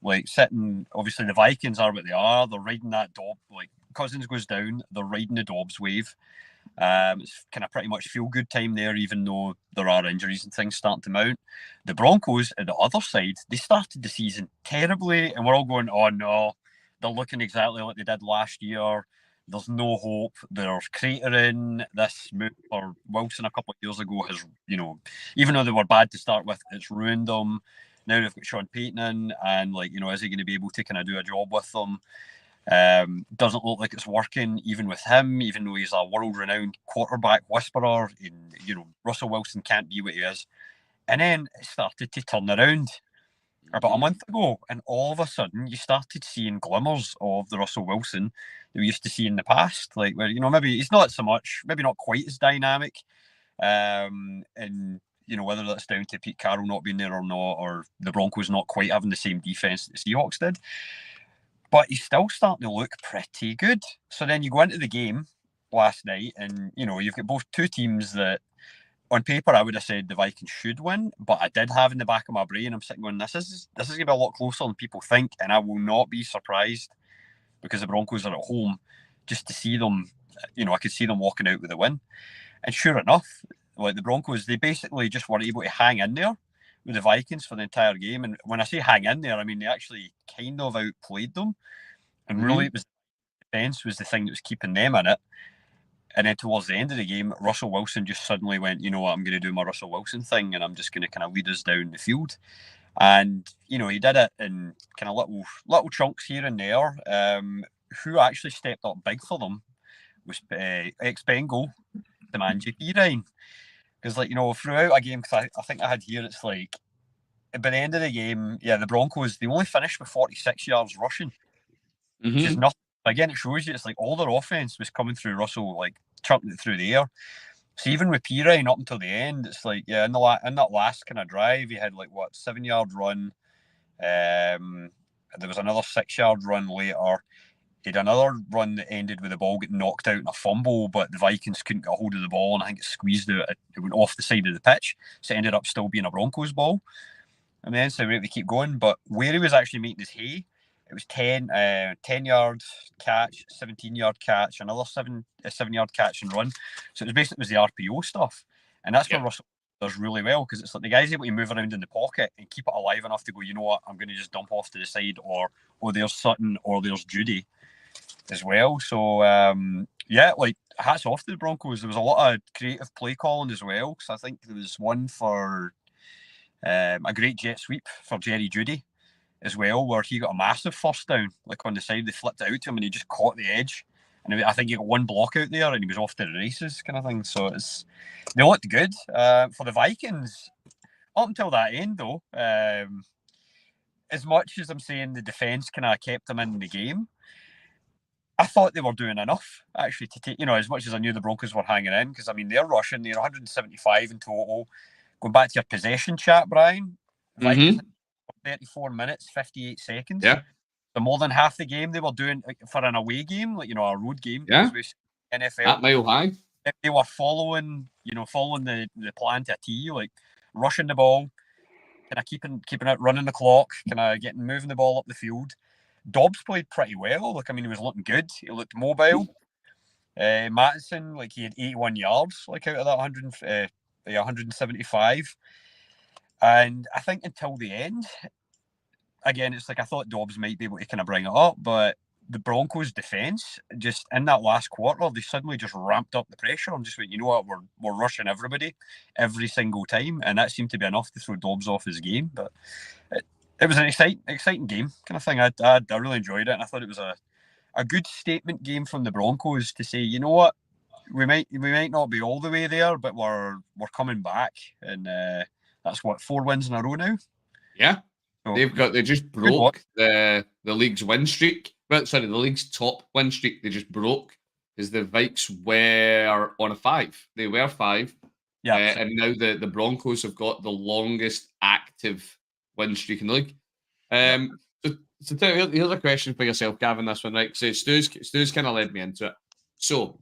like sitting. Obviously, the Vikings are what they are. They're riding that Dob. Like Cousins goes down, they're riding the Dobbs wave. It's kind of pretty much feel good time there, even though there are injuries and things starting to mount. The Broncos, at the other side, they started the season terribly, and we're all going, "Oh no, they're looking exactly like they did last year. There's no hope. They're cratering. This move for Wilson a couple of years ago has, you know, even though they were bad to start with, it's ruined them. Now they've got Sean Payton in, and like, you know, is he going to be able to kind of do a job with them? Doesn't look like it's working even with him, even though he's a world-renowned quarterback whisperer. And, you know, Russell Wilson can't be what he is. And then it started to turn around about a month ago, and all of a sudden you started seeing glimmers of the Russell Wilson that we used to see in the past, like where, you know, maybe he's not so much, maybe not quite as dynamic, and you know, whether that's down to Pete Carroll not being there or not, or the Broncos not quite having the same defense that the Seahawks did, but he's still starting to look pretty good. So then you go into the game last night, and you know, you've got both two teams that on paper, I would have said the Vikings should win, but I did have in the back of my brain, I'm sitting going, this is going to be a lot closer than people think, and I will not be surprised because the Broncos are at home just to see them, you know, I could see them walking out with a win. And sure enough, like the Broncos, they basically just weren't able to hang in there with the Vikings for the entire game. And when I say hang in there, I mean they actually kind of outplayed them. And really, it was defense was the thing that was keeping them in it. And then towards the end of the game, Russell Wilson just suddenly went, you know what, I'm going to do my Russell Wilson thing, and I'm just going to kind of lead us down the field. And, you know, he did it in kind of little chunks here and there. Who actually stepped up big for them was ex-Bengal, the man JP Ryan. Because, like, you know, throughout a game, because I think I had here, it's like, by the end of the game, yeah, the Broncos, they only finished with 46 yards rushing, which is nothing. Again, it shows you it's like all their offense was coming through Russell, like chucking it through the air. So even with Pirine up until the end, it's like, yeah, in that last kind of drive, he had like 7-yard run. There was another 6-yard run later. He had another run that ended with the ball getting knocked out in a fumble, but the Vikings couldn't get a hold of the ball, and I think it squeezed out. It went off the side of the pitch, so it ended up still being a Broncos ball. And then so we had to keep going, but where he was actually making his hay, it was 10-yard catch, 17-yard catch, another 7-yard catch and run. So it was basically the RPO stuff. And that's where Russell does really well, because it's like the guy's able to move around in the pocket and keep it alive enough to go, you know what, I'm going to just dump off to the side, or oh, there's Sutton, or there's Judy as well. So yeah, like hats off to the Broncos. There was a lot of creative play calling as well, because I think there was one for a great jet sweep for Jerry Judy as well, where he got a massive first down, like on the side. They flipped it out to him and he just caught the edge, and I think he got one block out there and he was off to the races, kind of thing. So they looked good for the Vikings up until that end, though. As much as I'm saying the defense kind of kept them in the game, I thought they were doing enough, actually, to take, as much as I knew the Broncos were hanging in, because, I mean, they're rushing, they're 175 in total. Going back to your possession chat, Brian, Vikings 34 minutes, 58 seconds. Yeah. So more than half the game they were doing for an away game, like, a road game. Yeah. NFL. At Mile High. They were following the plan to a T, like rushing the ball, kind of keeping it, running the clock, kind of moving the ball up the field. Dobbs played pretty well. Like, I mean, he was looking good. He looked mobile. Mattison, like, he had 81 yards, like, out of that 175. And I think until the end, again, it's like I thought Dobbs might be able to kind of bring it up, but the Broncos' defense, just in that last quarter, they suddenly just ramped up the pressure and just went, you know what, we're rushing everybody every single time, and that seemed to be enough to throw Dobbs off his game. But it was an exciting game kind of thing. I really enjoyed it, and I thought it was a good statement game from the Broncos to say, you know what, we might not be all the way there, but we're coming back, and that's what, 4 wins in a row now. Yeah, so, they just broke the league's win streak. Well, sorry, the league's top win streak. They just broke, because the Vikes were on a 5. They were 5. Yeah, and now the Broncos have got the longest active win streak in the league. So here's a question for yourself, Gavin. This one, right? So Stu's kind of led me into it. So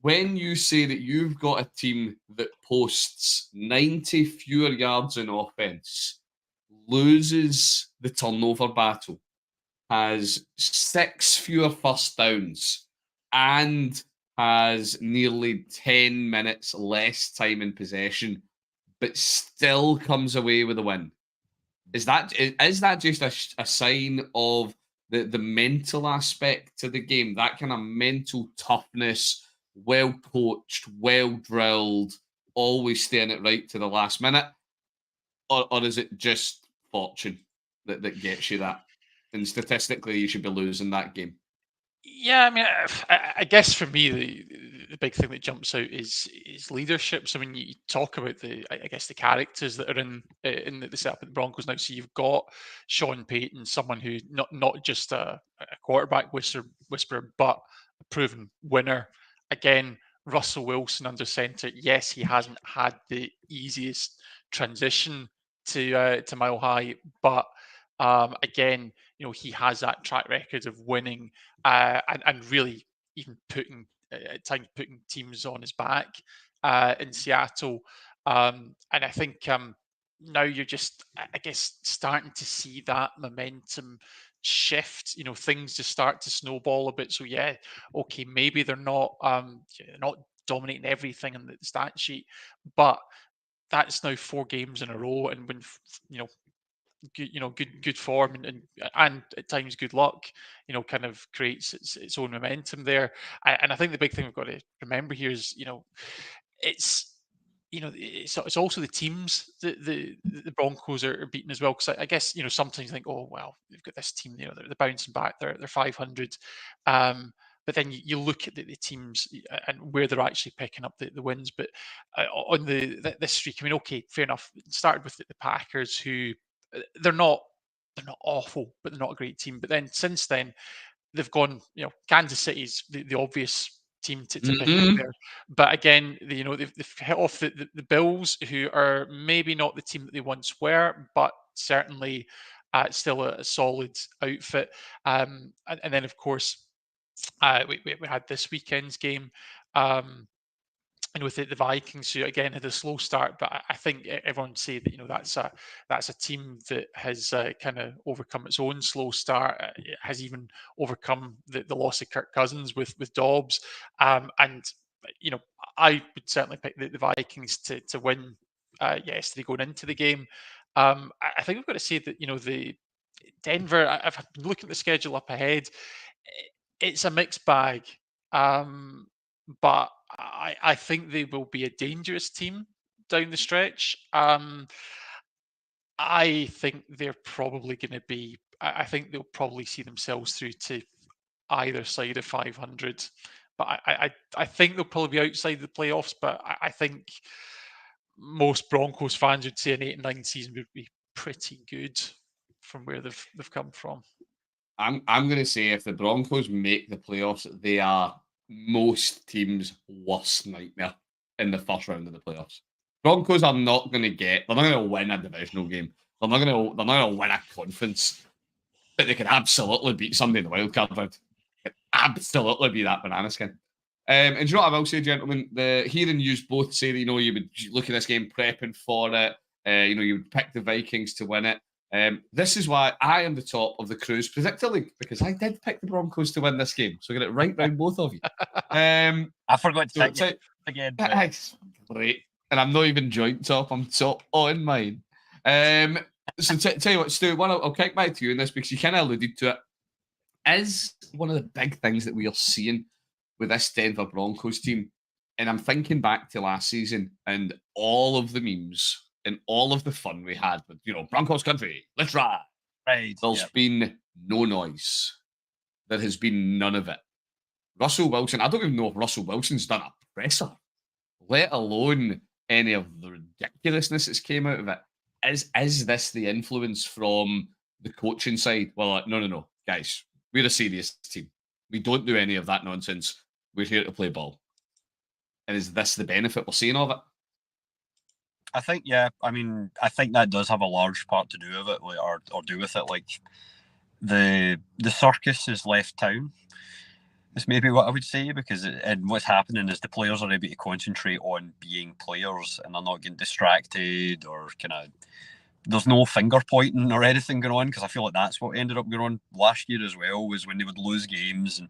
when you say that you've got a team that posts 90 fewer yards in offense, loses the turnover battle, has 6 fewer first downs, and has nearly 10 minutes less time in possession, but still comes away with a win. Is that just a sign of the mental aspect to the game? That kind of mental toughness, well coached, well drilled, always staying it right to the last minute? Or is it just fortune that gets you that? And statistically, you should be losing that game. Yeah, I mean, I guess for me, the big thing that jumps out is leadership. So when you talk about the characters that are in the setup at the Broncos now, so you've got Sean Payton, someone who not just a quarterback whisperer, but a proven winner. Again, Russell Wilson under center. Yes, he hasn't had the easiest transition to Mile High, but again, he has that track record of winning and really even at times putting teams on his back in Seattle. And I think now you're just, I guess, starting to see that momentum shift. Things just start to snowball a bit. So yeah, okay, maybe they're not dominating everything in the stat sheet, but that's now 4 games in a row, and when good form and at times good luck, kind of creates its own momentum there. And I think the big thing we've got to remember here is, it's it's also the teams that the Broncos are beating as well. Because I guess sometimes you think, oh well, they've got this team, they're bouncing back, they're 500. But then you look at the teams and where they're actually picking up the wins. But on this streak, I mean, okay, fair enough. It started with the Packers, who they're not awful, but they're not a great team. But then since then, they've gone. Kansas City's the obvious team to pick out there. But again, they've hit off the Bills, who are maybe not the team that they once were, but certainly still a solid outfit. And then of course we had this weekend's game. And with the Vikings, who again had a slow start, but I think everyone would say that that's a team that has kind of overcome its own slow start. It has even overcome the loss of Kirk Cousins with Dobbs, and I would certainly pick the Vikings to win yesterday going into the game. I think we've got to say that the Denver. I've been looking at the schedule up ahead. It's a mixed bag, but I think they will be a dangerous team down the stretch. I think they're probably going to be. I think they'll probably see themselves through to either side of 500. But I think they'll probably be outside the playoffs. But I think most Broncos fans would say an 8-9 season would be pretty good from where they've come from. I'm going to say if the Broncos make the playoffs, they are most teams' worst nightmare in the first round of the playoffs. Broncos are not going to get. They're not going to win a divisional game. They're not going to win a conference. But they could absolutely beat somebody in the wild card round. Could absolutely be that banana skin. And do you know what I will say, gentlemen? Hearing you both say that you would look at this game prepping for it. You would pick the Vikings to win it. This is why I am the top of the Cru's predictor league, because I did pick the Broncos to win this game. So get it right round both of you. I forgot to pick it again. Great. And I'm not even joint top. I'm top on mine. So tell you what, Stu, I'll kick back to you in this because you kind of alluded to it. Is one of the big things that we are seeing with this Denver Broncos team, and I'm thinking back to last season and all of the memes and all of the fun we had with, Broncos country, let's ride. Right. There's been no noise. There has been none of it. Russell Wilson, I don't even know if Russell Wilson's done a presser, let alone any of the ridiculousness that's came out of it. Is this the influence from the coaching side? Well, no, guys, we're a serious team. We don't do any of that nonsense. We're here to play ball. And is this the benefit we're seeing of it? I think, yeah. I mean, I think that does have a large part to do with it, or do with it. Like the circus has left town. Is maybe what I would say, because and what's happening is the players are able to concentrate on being players, and they're not getting distracted or kind of. There's no finger pointing or anything going on, because I feel like that's what ended up going on last year as well, was when they would lose games and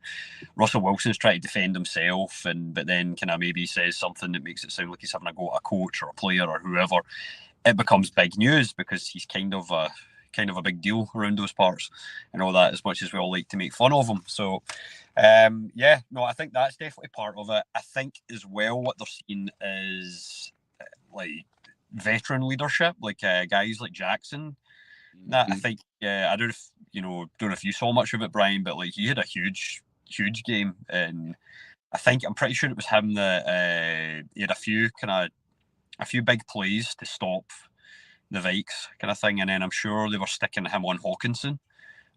Russell Wilson's trying to defend himself, but then kind of maybe says something that makes it sound like he's having a go at a coach or a player or whoever. It becomes big news because he's kind of a big deal around those parts and all that, as much as we all like to make fun of him. So I think that's definitely part of it. I think as well what they're seeing is like veteran leadership, like guys like Jackson. That I think, I don't know if you saw much of it, Brian, but like he had a huge game, and I'm pretty sure it was him that he had a few big plays to stop the Vikes kind of thing, and then I'm sure they were sticking him on Hawkinson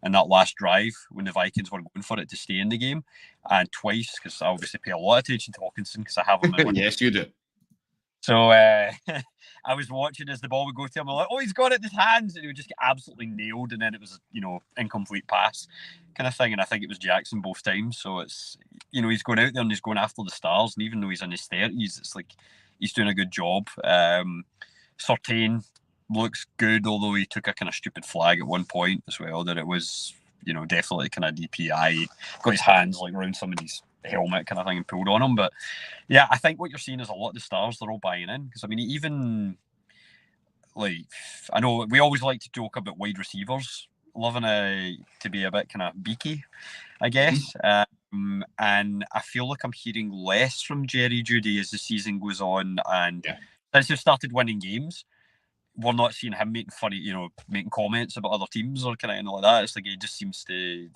in that last drive when the Vikings were going for it to stay in the game, and twice, because I obviously pay a lot of attention to Hawkinson because I have him in Yes, you do. So I was watching as the ball would go to him. I'm like, oh, he's got it in his hands, and he would just get absolutely nailed, and then it was incomplete pass kind of thing. And I think it was Jackson both times. So it's he's going out there and he's going after the stars, and even though he's in his 30s, it's like he's doing a good job. Surtain looks good, although he took a kind of stupid flag at one point as well. That it was definitely kind of DPI. Got his hands like around somebody's helmet kind of thing and pulled on him. But yeah, I think what you're seeing is a lot of the stars, they're all buying in, because I mean, even like, I know we always like to joke about wide receivers loving to be a bit kind of beaky, I guess. And I feel like I'm hearing less from Jerry Jeudy as the season goes on, and since they've started winning games, we're not seeing him making funny, making comments about other teams or kind of like that. It's like he just seems to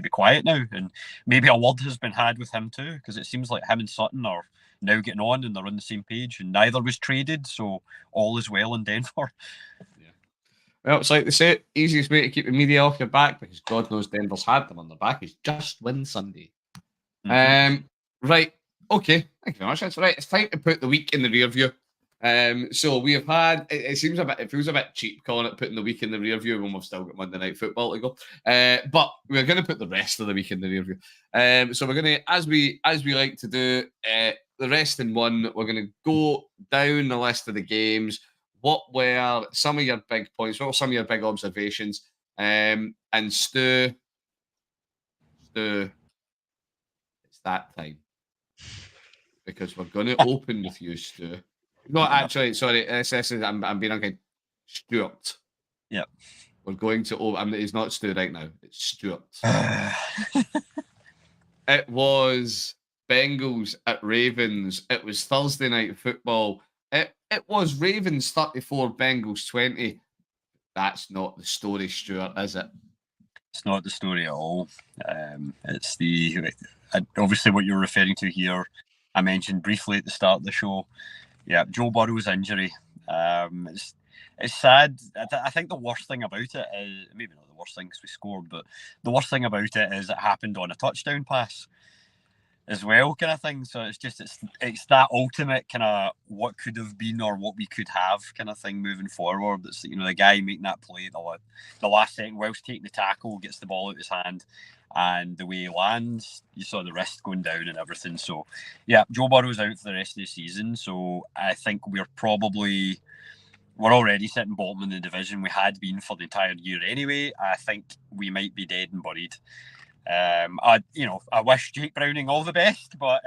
be quiet now, and maybe a word has been had with him too, because it seems like him and Sutton are now getting on and they're on the same page, and neither was traded, so all is well in Denver. Yeah. Well, it's like they say, easiest way to keep the media off your back, because God knows Denver's had them on their back, is just win Sunday. Right. Okay. Thank you very much. That's right. It's time to put the week in the rear view. So we have had. It feels a bit cheap calling it putting the week in the rear view when we've still got Monday Night Football to go. But we're going to put the rest of the week in the rear view. So we're going to, as we like to do, the rest in one. We're going to go down the list of the games. What were some of your big points? What were some of your big observations? And Stu, it's that time, because we're going to open with you, Stu. No, actually, sorry. This is I'm being unkind. Stuart. Yep. We're going to. Oh, he's not Stu right now. It's Stuart. It was Bengals at Ravens. It was Thursday night football. It was Ravens 34, Bengals 20. That's not the story, Stuart, is it? It's not the story at all. It's obviously what you're referring to here. I mentioned briefly at the start of the show. Yeah, Joe Burrow's injury. It's sad. I think the worst thing about it is, maybe not the worst thing because we scored, but the worst thing about it is it happened on a touchdown pass as well, kind of thing. So it's that ultimate kind of what could have been or what we could have kind of thing moving forward. It's the guy making that play the last second whilst taking the tackle, gets the ball out of his hand, and the way he lands, you saw the wrist going down and everything. So yeah, Joe Burrow's out for the rest of the season. So I think we're already sitting bottom in the division. We had been for the entire year anyway. I think we might be dead and buried. I wish Jake Browning all the best, but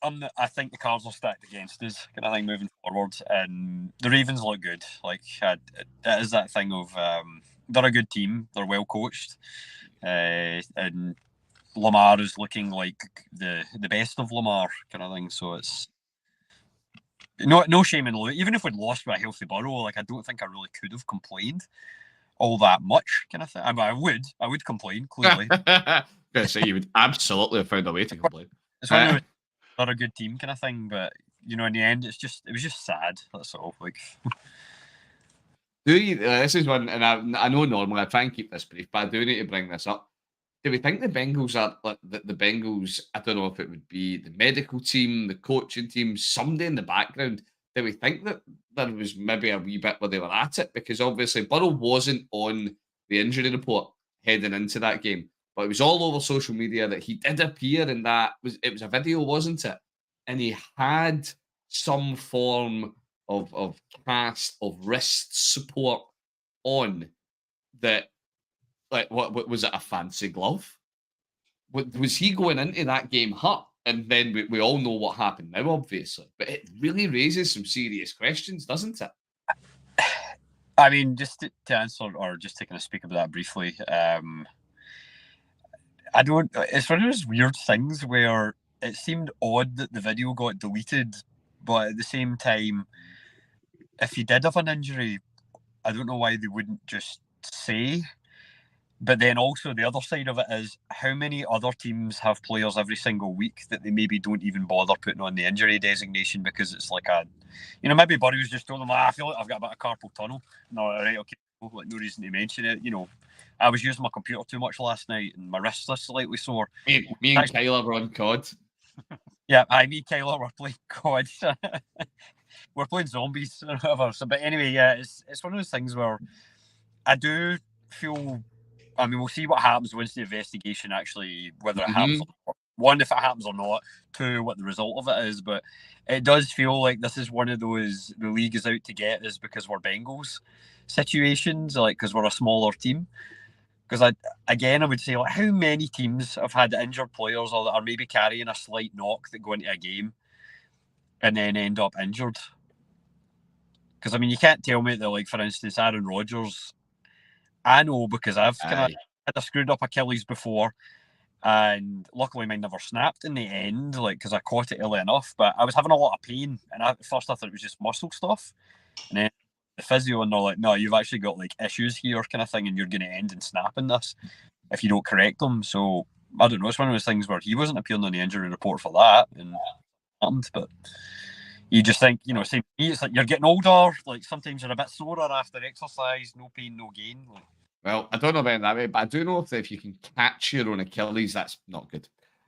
I think the cards are stacked against us, kind of thing, moving forward. And the Ravens look good. Like it is that thing of they're a good team. They're well coached, and Lamar is looking like the best of Lamar, kind of thing. So it's no shame in losing. Even if we'd lost by a healthy Burrow, like I don't think I really could have complained all that much, kind of thing. I mean, I would complain, clearly. So you would absolutely have found a way to complain. It's one of not a good team, kind of thing, but in the end, it was just sad. That's all. Like, do you? This is one, and I know normally I try and keep this brief, but I do need to bring this up. Do we think the Bengals are like the Bengals? I don't know if it would be the medical team, the coaching team, somebody in the background. Do we think that there was maybe a wee bit where they were at it? Because obviously Burrow wasn't on the injury report heading into that game, but it was all over social media that he did appear in that. It was a video, wasn't it? And he had some form of cast of wrist support on that. Like, what was it? A fancy glove? Was he going into that game hurt? And then we all know what happened now, obviously. But it really raises some serious questions, doesn't it? I mean, just to answer or just to kind of speak about that briefly, I don't. It's one of those weird things where it seemed odd that the video got deleted, but at the same time, if he did have an injury, I don't know why they wouldn't just say. But then also the other side of it is how many other teams have players every single week that they maybe don't even bother putting on the injury designation because it's like maybe Burrow's just told them, I feel like I've got a bit of carpal tunnel. No, all right, okay, like no reason to mention it. I was using my computer too much last night and my wrists are slightly sore. Me and Kyler were on COD. Yeah, me and Kyler were playing COD. We're playing zombies or whatever. So, but anyway, yeah, it's one of those things where I do feel. I mean, we'll see what happens once the investigation actually, whether it happens. One, if it happens or not. Two, what the result of it is. But it does feel like this is one of those the league is out to get us because we're Bengals situations, like because we're a smaller team. Because I would say, like, how many teams have had injured players or that are maybe carrying a slight knock that go into a game and then end up injured? Because I mean, you can't tell me that, like, for instance, Aaron Rodgers. I know because I've kind of had a screwed up Achilles before, and luckily mine never snapped in the end, like because I caught it early enough. But I was having a lot of pain, and at first I thought it was just muscle stuff, and then the physio and they're like, "No, you've actually got like issues here, kind of thing, and you're going to end in snapping this if you don't correct them." So I don't know. It's one of those things where he wasn't appearing on the injury report for that, and happened, but. You just think, same. It's like you're getting older. Like sometimes you're a bit sorer after exercise. No pain, no gain. Like, well, I don't know about that way, but I do know if you can catch your own Achilles, that's not good.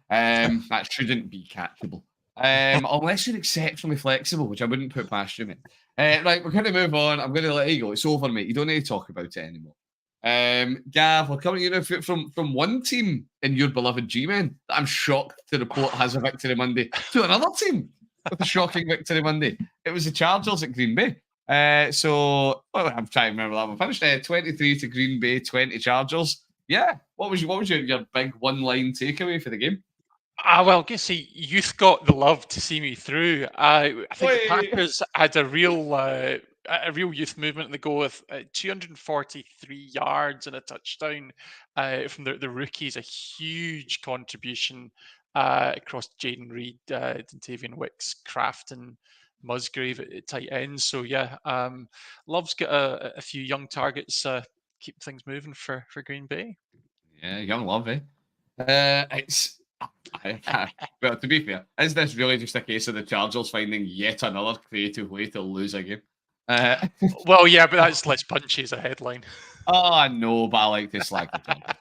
That shouldn't be catchable. Unless you're exceptionally flexible, which I wouldn't put past you, mate. Right, we're going to move on. I'm going to let you go. It's over, mate. You don't need to talk about it anymore. Gav, we're coming to you now from one team in your beloved G-Men that I'm shocked to report has a victory Monday to another team with a shocking victory Monday. It was the Chargers at Green Bay. I'm trying to remember that one. Finished 23 to Green Bay, 20 Chargers. Yeah. What was your big one-line takeaway for the game? Well, I guess youth got the love to see me through. I think the Wait. Packers had a real youth movement. They go with 243 yards and a touchdown from the rookies. A huge contribution across Jaden Reed, Dontavian Wicks, Kraft, and Musgrave at tight ends. So yeah, Love's got a few young targets. Keep things moving for Green Bay. Yeah, young love, eh? It's well, to be fair, is this really just a case of the Chargers finding yet another creative way to lose a game? Well, yeah, but that's less punchy as a headline. Oh, no, but I like to slag the Chargers.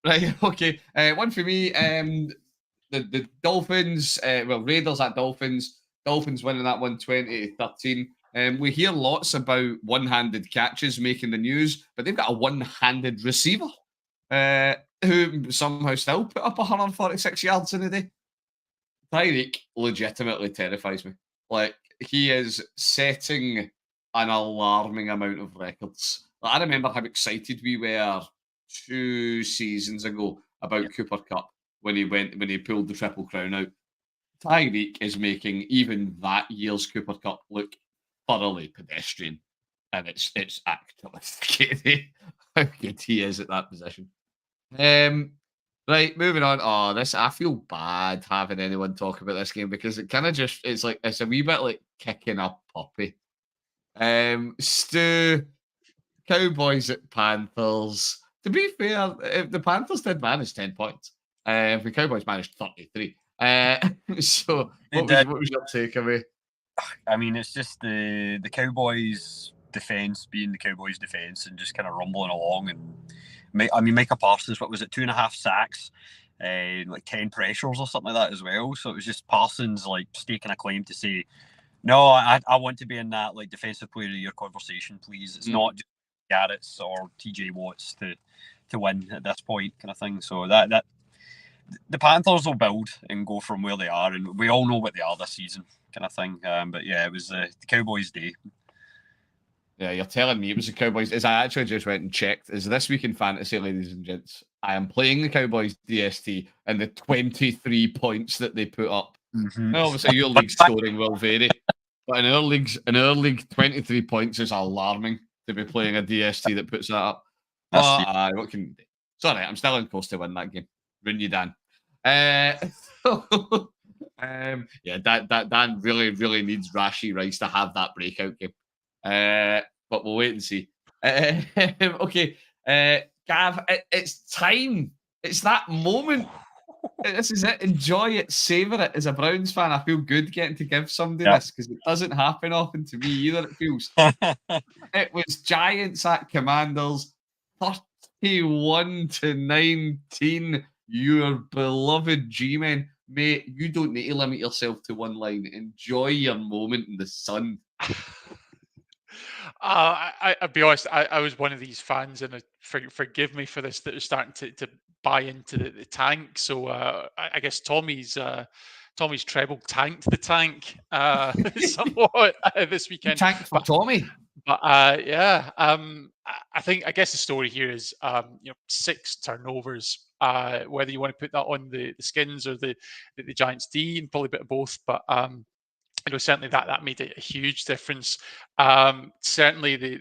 Right, okay. One for me. The Dolphins. Raiders at Dolphins. Dolphins winning that one 20-13. We hear lots about one-handed catches making the news, but they've got a one-handed receiver who somehow still put up 146 yards in a day. Tyreek legitimately terrifies me. Like, he is setting an alarming amount of records. Like, I remember how excited we were 2 seasons ago about Cooper Cup when he pulled the Triple Crown out. Tyreek is making even that year's Cooper Cup look thoroughly pedestrian, and it's actually scary how good he is at that position. Right, moving on. Oh, I feel bad having anyone talk about this game because it kind of it's a wee bit like kicking a puppy. Stu, Cowboys at Panthers. To be fair, if the Panthers did manage 10 points, the Cowboys managed 33. So what was your takeaway? I mean, it's just the Cowboys' defense being the Cowboys' defense and just kind of rumbling along. And Micah Parsons, what was it, 2.5 sacks, like 10 pressures or something like that as well. So it was just Parsons like staking a claim to say, no, I want to be in that like defensive player of the year conversation, please. It's not just Garrett's or TJ Watts to win at this point, kind of thing. So that the Panthers will build and go from where they are, and we all know what they are this season, kind of thing. But yeah, it was the Cowboys' day. Yeah, you're telling me it was the Cowboys. As I actually just went and checked, is this week in fantasy, ladies and gents, I am playing the Cowboys DST and the 23 points that they put up. Mm-hmm. Now, obviously, your league scoring will vary, but in our league, 23 points is alarming to be playing a DST that puts that up. What can you do? Sorry, I'm still in course to win that game. Run you, Dan. Yeah, Dan really needs Rashi Rice to have that breakout game. But we'll wait and see. Okay, Gav, it's time. It's that moment. This is it. Enjoy it. Savor it. As a Browns fan, I feel good getting to give somebody this because it doesn't happen often to me either. It feels. It was Giants at Commanders, 31-19. Your beloved G-men, mate. You don't need to limit yourself to one line. Enjoy your moment in the sun. I'll be honest. I was one of these fans, and forgive me for this, that was starting to buy into the tank. So I guess Tommy's treble tanked the tank somewhat this weekend. Tank for Tommy. But yeah, I guess the story here is 6 turnovers. Whether you want to put that on the Skins or the Giants D, and probably a bit of both, but certainly that made a huge difference. Certainly the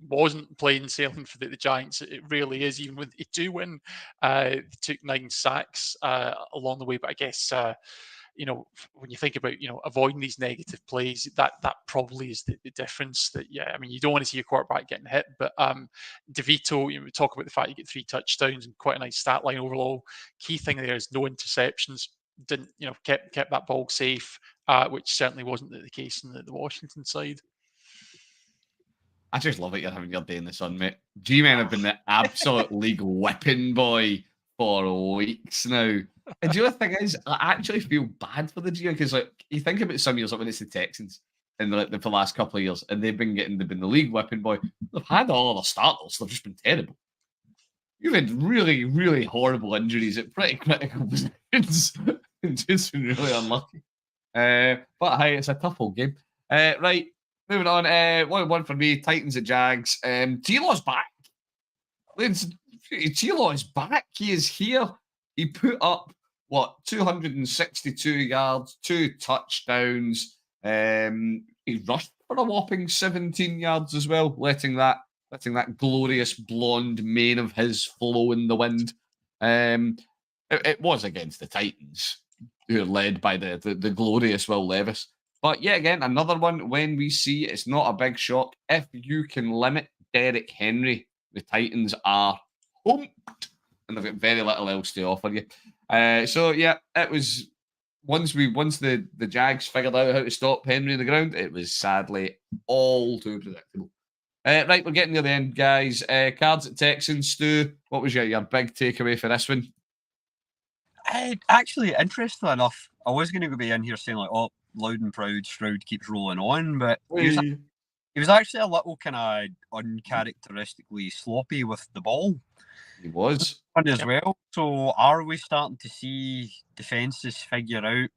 wasn't plain sailing for the Giants. It really is. Even when they do win, they took 9 sacks along the way. But I guess when you think about avoiding these negative plays, that probably is the difference. That you don't want to see your quarterback getting hit, but DeVito, we talk about the fact you get 3 touchdowns and quite a nice stat line overall. Key thing there is no interceptions. Didn't kept that ball safe, which certainly wasn't the case in the Washington side. I just love it. You're having your day in the sun, mate. G-men have been the absolute league whipping boy for weeks now. And the other thing is, I actually feel bad for the G-men because, like, you think about some years, like when it's the Texans in for the last couple of years, and they've been the league whipping boy. They've had all of the starters. They've just been terrible. You've had really, really horrible injuries at pretty critical positions. Just been really unlucky. But hey, it's a tough old game. Right. Moving on, one for me, Titans at Jags. T-Law's back. T-Law is back. He is here. He put up what, 262 yards, 2 touchdowns. He rushed for a whopping 17 yards as well, letting that glorious blonde mane of his flow in the wind. It was against the Titans, who are led by the glorious Will Levis. But yeah, again, another one when we see it's not a big shock. If you can limit Derrick Henry, the Titans are humped, and they've got very little else to offer you. So yeah, it was once the Jags figured out how to stop Henry on the ground, it was sadly all too predictable. Right, we're getting near the end, guys. Cards at Texans, Stu. What was your big takeaway for this one? Actually, interestingly enough, I was going to be in here saying like, "Oh, loud and proud, Stroud keeps rolling on," but he was actually a little kind of uncharacteristically sloppy with the ball. He was as well. So, are we starting to see defenses figure out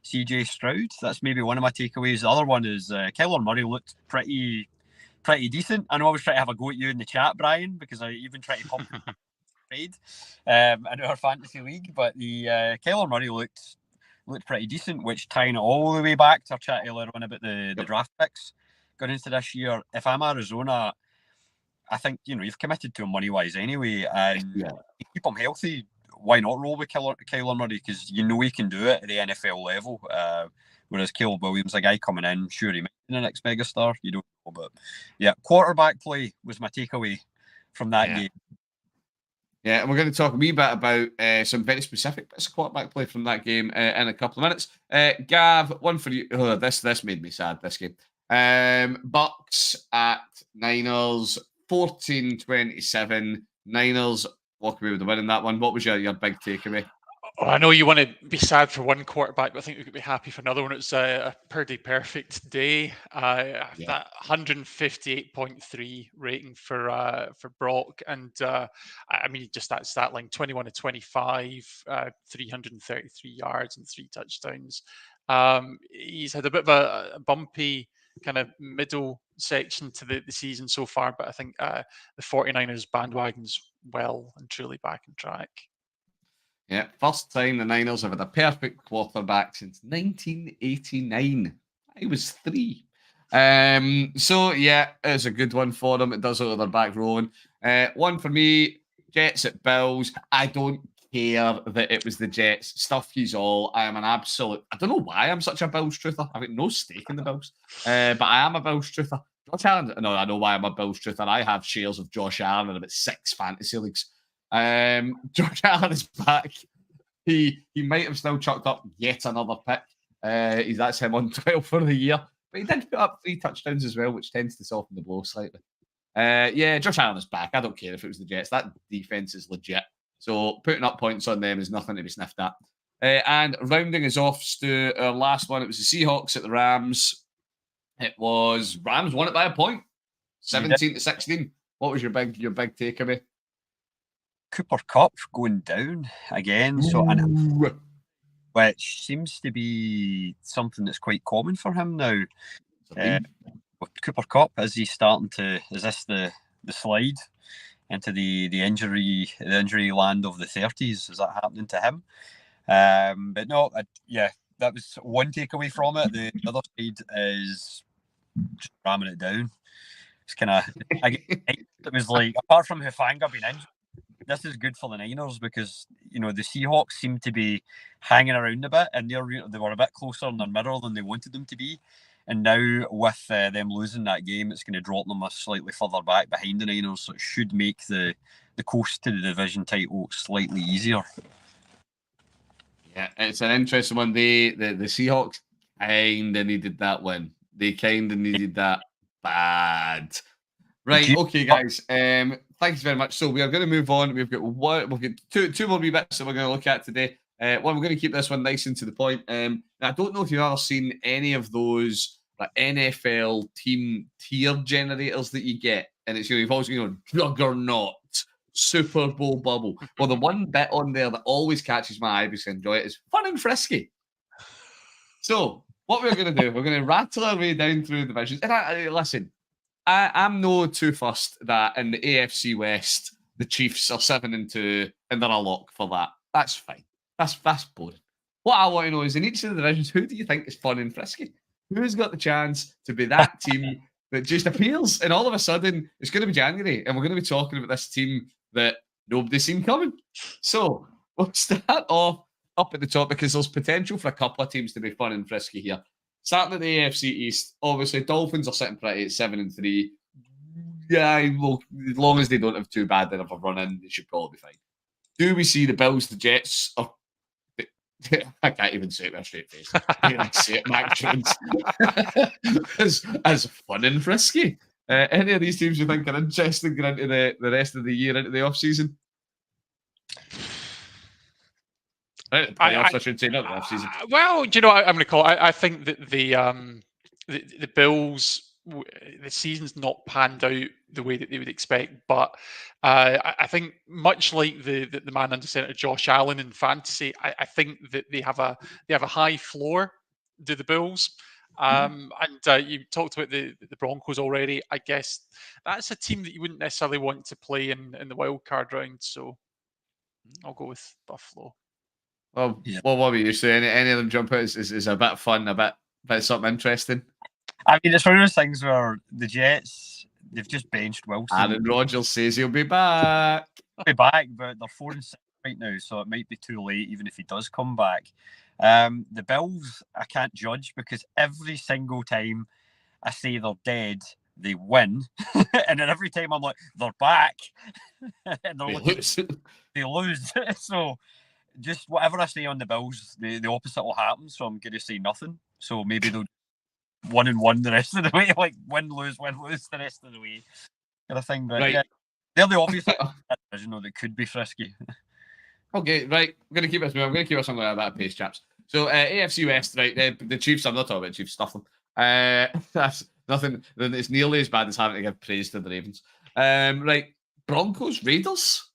CJ Stroud? That's maybe one of my takeaways. The other one is Kyler Murray looked pretty decent. I know I was trying to have a go at you in the chat, Brian, because I even tried to pump trade in our fantasy league, but the Kyler Murray looked pretty decent, which tying it all the way back to our chat earlier on about the draft picks going into this year. If I'm Arizona, I think you've committed to him money wise anyway, and keep him healthy. Why not roll with Kyler Murray? Because he can do it at the NFL level. Whereas Caleb Williams, a guy coming in, sure he might be the next megastar. You don't know, but yeah, quarterback play was my takeaway from that game. Yeah, and we're going to talk a wee bit about some very specific bits of quarterback play from that game in a couple of minutes. Gav, one for you. Oh, this made me sad, this game. Bucks at Niners, 14-27. Niners walk away with the win in that one. What was your big takeaway? Oh, I know you want to be sad for one quarterback, but I think we could be happy for another one. It's a pretty perfect day. That 158.3 rating for Brock, and I mean just that stat line: 21-25, 333 yards and 3 touchdowns. He's had a bit of a bumpy kind of middle section to the season so far, but I think the 49ers bandwagon's well and truly back on track. Yeah, first time the Niners have had a perfect quarterback since 1989. I was 3. So yeah, it's a good one for them. It does look like they're back rolling. One for me, Jets at Bills. I don't care that it was the Jets. Stuff he's all. I am an absolute. I don't know why I'm such a Bills truther. I've got no stake in the Bills, but I am a Bills truther. Josh Allen. No, I know why I'm a Bills truther. I have shares of Josh Allen in about 6 fantasy leagues. Josh Allen is back. He might have still chucked up yet another pick. That's him on 12 for the year. But he did put up 3 touchdowns as well, which tends to soften the blow slightly. Josh Allen is back. I don't care if it was the Jets. That defense is legit. So putting up points on them is nothing to be sniffed at. And rounding us off to our last one, it was the Seahawks at the Rams. It was Rams won it by a point, 17-16. What was your big takeaway? Cooper Kupp going down again, which seems to be something that's quite common for him now. With Cooper Kupp, is he starting to? Is this the slide into the injury land of the 30s? Is that happening to him? But no, that was one takeaway from it. The other side is just ramming it down. It's kind of it was like, apart from Hufanga being injured, this is good for the Niners because the Seahawks seem to be hanging around a bit, and they were a bit closer in their mirror than they wanted them to be. And now with them losing that game, it's going to drop them a slightly further back behind the Niners, so it should make the coast to the division title slightly easier. Yeah, it's an interesting one. The Seahawks kind of needed that win. They kind of needed that bad. Right, okay, guys. Thanks very much. So we are going to move on. We've got two more wee bits that we're going to look at today. We're going to keep this one nice and to the point. I don't know if you've ever seen any of those NFL team tier generators that you get, and it's you've always Juggernaut, Super Bowl bubble. Well, the one bit on there that always catches my eye because I enjoy it is fun and frisky. So what we're going to do, we're going to rattle our way down through the divisions. And listen. I'm no too fussed that in the AFC West, the Chiefs are 7-2 and they're a lock for that. That's fine. That's boring. What I want to know is in each of the divisions, who do you think is fun and frisky? Who's got the chance to be that team that just appeals, and all of a sudden it's going to be January, and we're going to be talking about this team that nobody's seen coming. So we'll start off up at the top because there's potential for a couple of teams to be fun and frisky here. Starting at the AFC East, obviously Dolphins are sitting pretty at 7-3. Yeah, well, as long as they don't have too bad of a run in, they should probably be fine. Do we see the Bills, the Jets, or I can't even say it with a straight face. I say it, Mac Jones, as fun and frisky. Any of these teams you think are interesting going into the rest of the year, into the off season? Right, the playoffs, I should say, not the off season. Well, do you know what I'm going to call it? I think that the Bills, the season's not panned out the way that they would expect, but I think much like the man under center Josh Allen in fantasy, I think that they have a high floor. Do the Bills? And you talked about the Broncos already. I guess that's a team that you wouldn't necessarily want to play in the wild card round. So I'll go with Buffalo. Well, what were you saying? Any of them jump out is a bit of fun, a bit something interesting. I mean, it's one of those things where the Jets, they've just benched Wilson. Aaron Rodgers says he'll be back. He'll be back, but they're 4-6 right now, so it might be too late, even if he does come back. The Bills, I can't judge because every single time I say they're dead, they win. And then every time I'm like, they're back. And they lose. So just whatever I say on the Bills, the opposite will happen. So I'm going to say nothing. So maybe they'll 1-1 the rest of the way, like win, lose the rest of the way, kind of thing. But yeah, they're the obvious division that could be frisky. Okay, right. I'm going to keep us moving. I'm going to keep us on a bit of pace, chaps. So AFC West, right? The Chiefs. I'm not talking about Chiefs. Stuff them. That's nothing. It's nearly as bad as having to give praise to the Ravens. Right, Broncos, Raiders.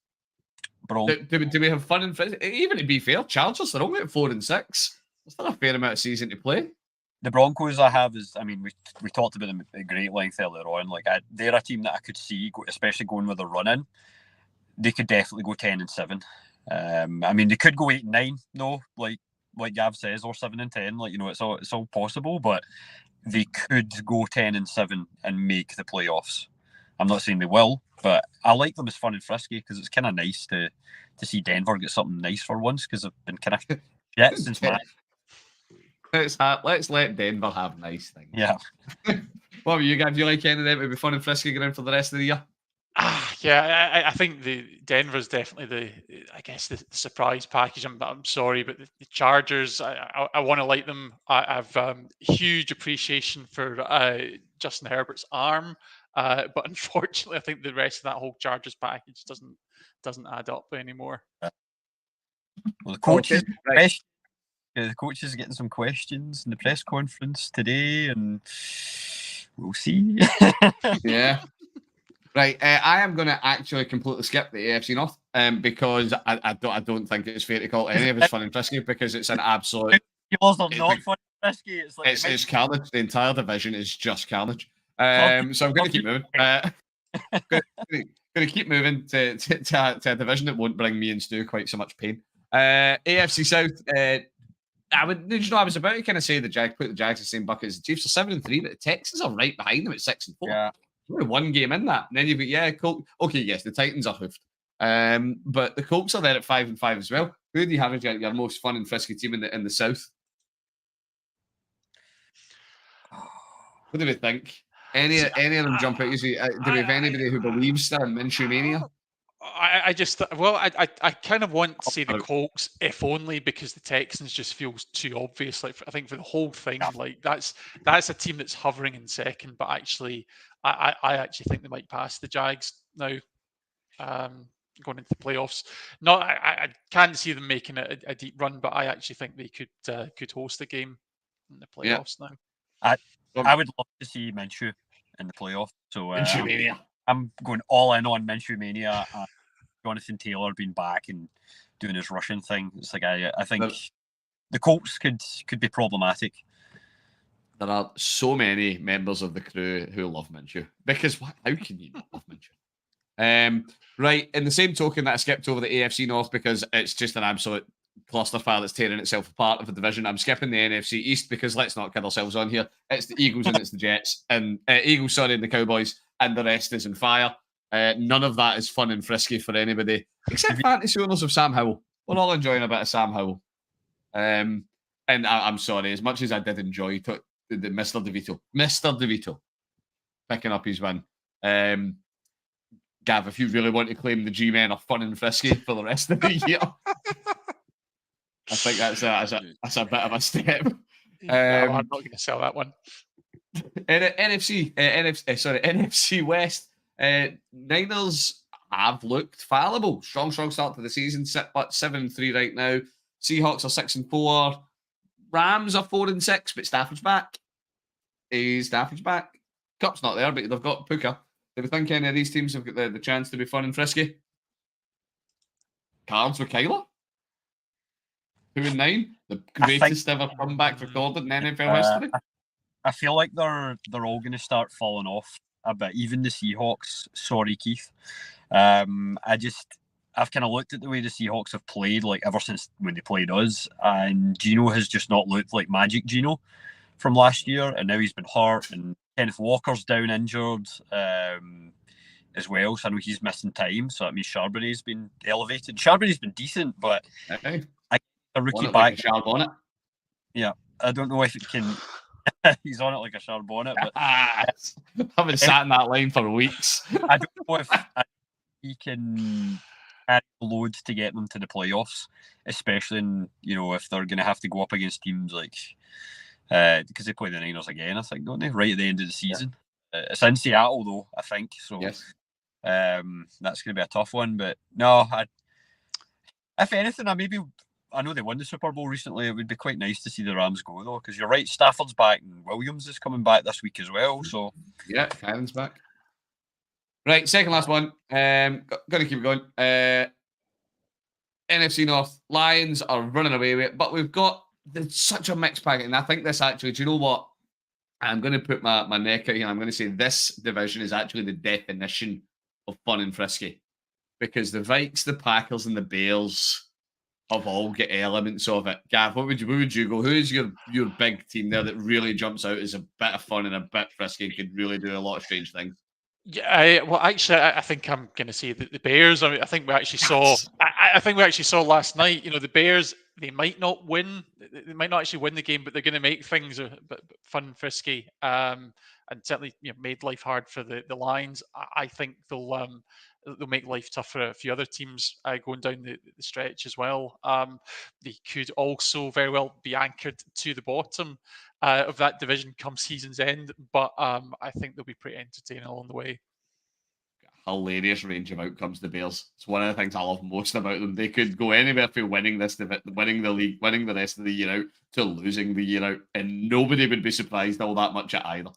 Do we have fun and frisky? Even to be fair, Chargers are only at 4-6. There's still a fair amount of season to play. The Broncos I have is, I mean, we talked about them at great length earlier on. Like they're a team that I could see, especially going with a run in. They could definitely go 10-7. I mean, they could go 8-9. No, like Gav says, or 7-10. Like, you know, it's all possible, but they could go 10-7 and make the playoffs. I'm not saying they will, but I like them as fun and frisky because it's kind of nice to see Denver get something nice for once because they've been kind of shit since Matt. Let's let Denver have nice things. Yeah. What about you guys? Do you like any of them? It would be fun and frisky going for the rest of the year. Yeah, I think the Denver's definitely the surprise package. I'm sorry, but the Chargers, I want to like them. I've huge appreciation for Justin Herbert's arm, but unfortunately, I think the rest of that whole Chargers package doesn't add up anymore. Well, the coaches. The coach is getting some questions in the press conference today, and we'll see. Yeah. Right. I am going to actually completely skip the AFC North because I don't think it's fair to call any of it fun and frisky because it's an absolute. Yours are not fun and frisky. It's like it's carnage. The entire division is just carnage. So I'm going to keep moving. Going to keep moving to a division that won't bring me and Stu quite so much pain. AFC South. I was about to kind of say put the Jags in the same bucket as the Chiefs are 7-3, but the Texans are right behind them at 6-4. Yeah. Only one game in that. And then you've got, Colts. Okay, yes, the Titans are hoofed. But the Colts are there at 5-5 as well. Who do you have as your most fun and frisky team in the South? What do we think? Any of them jump out? Do we have anybody who believes still in Minshew Mania? I kind of want to say the Colts, if only because the Texans just feels too obvious. Like I think for the whole thing, like that's a team that's hovering in second, but actually, I actually think they might pass the Jags now, going into the playoffs. I can't see them making a deep run, but I actually think they could host a game in the playoffs now. I would love to see Minshew in the playoffs. So Minshew Mania. I'm going all in on Minshew Mania. Jonathan Taylor being back and doing his Russian thing. It's like I think the Colts could be problematic. There are so many members of the crew who love Minshew because how can you not love Minshew? Right, in the same token that I skipped over the AFC North because it's just an absolute clusterfire that's tearing itself apart of the division. I'm skipping the NFC East because let's not kid ourselves on here. It's the Eagles and it's the Jets, and Eagles, sorry, and the Cowboys, and the rest is in fire. None of that is fun and frisky for anybody, except fantasy owners of Sam Howell. We're all enjoying a bit of Sam Howell. And I'm sorry, as much as I did enjoy the Mr. DeVito picking up his win. Gav, if you really want to claim the G-Men are fun and frisky for the rest of the year, I think that's a bit of a step. No, I'm not going to sell that one. NFC West. Niners have looked fallible. Strong start to the season. 7-3 right now. Seahawks are 6-4. Rams are 4-6, but Stafford's back. Stafford's back. Cup's not there, but they've got Puka. Do we think any of these teams have got the chance to be fun and frisky? Cards with Kyler? 2-9, the greatest ever comeback recorded in NFL history. I feel like they're all going to start falling off a bit. Even the Seahawks. Sorry, Keith. I've kind of looked at the way the Seahawks have played, like ever since when they played us, and Geno has just not looked like Magic Geno from last year, and now he's been hurt, and Kenneth Walker's down injured as well, so I know he's missing time, so that means Charbonnett's been elevated. Charbonnet's been decent, but a rookie back. Like a yeah, I don't know if it can. He's on it like a Charbonnet, but I haven't sat in that line for weeks. I don't know if he can add load to get them to the playoffs, especially if they're going to have to go up against teams like because they play the Niners again, I think, don't they? Right at the end of the season. Yeah. It's in Seattle though, I think. So yes. That's going to be a tough one. But no, if anything, I know they won the Super Bowl recently. It would be quite nice to see the Rams go though, because you're right, Stafford's back and Williams is coming back this week as well. So yeah, Kyron's back. Right, second last one. Gonna keep it going. NFC North, Lions are running away with it, but we've got such a mixed bag, and I think this actually, do you know what? I'm going to put my neck out here. I'm going to say this division is actually the definition of fun and frisky, because the Vikes, the Packers, and the Bears have all got elements of it. Gav, where would you go? Who is your big team there that really jumps out as a bit of fun and a bit frisky and could really do a lot of strange things? Yeah, I think I'm going to say that the Bears. I think we actually saw. I think we actually saw last night. The Bears. They might not win. They might not actually win the game, but they're going to make things a bit fun and frisky, and certainly made life hard for the Lions. I think they'll make life tough for a few other teams going down the stretch as well. They could also very well be anchored to the bottom of that division come season's end, but I think they'll be pretty entertaining along the way. Hilarious range of outcomes, the Bears. It's one of the things I love most about them. They could go anywhere from winning the league, winning the rest of the year out, to losing the year out, and nobody would be surprised all that much at either.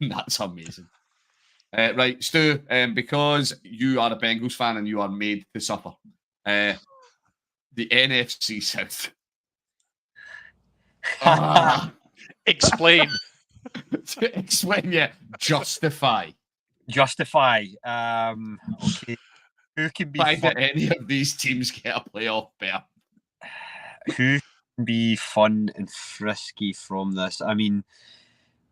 That's amazing. Right, Stu, because you are a Bengals fan and you are made to suffer, the NFC South. Explain. Explain, yeah. Justify. Okay. Who can be Why did any of these teams get a playoff berth? Who can be fun and frisky from this? I mean,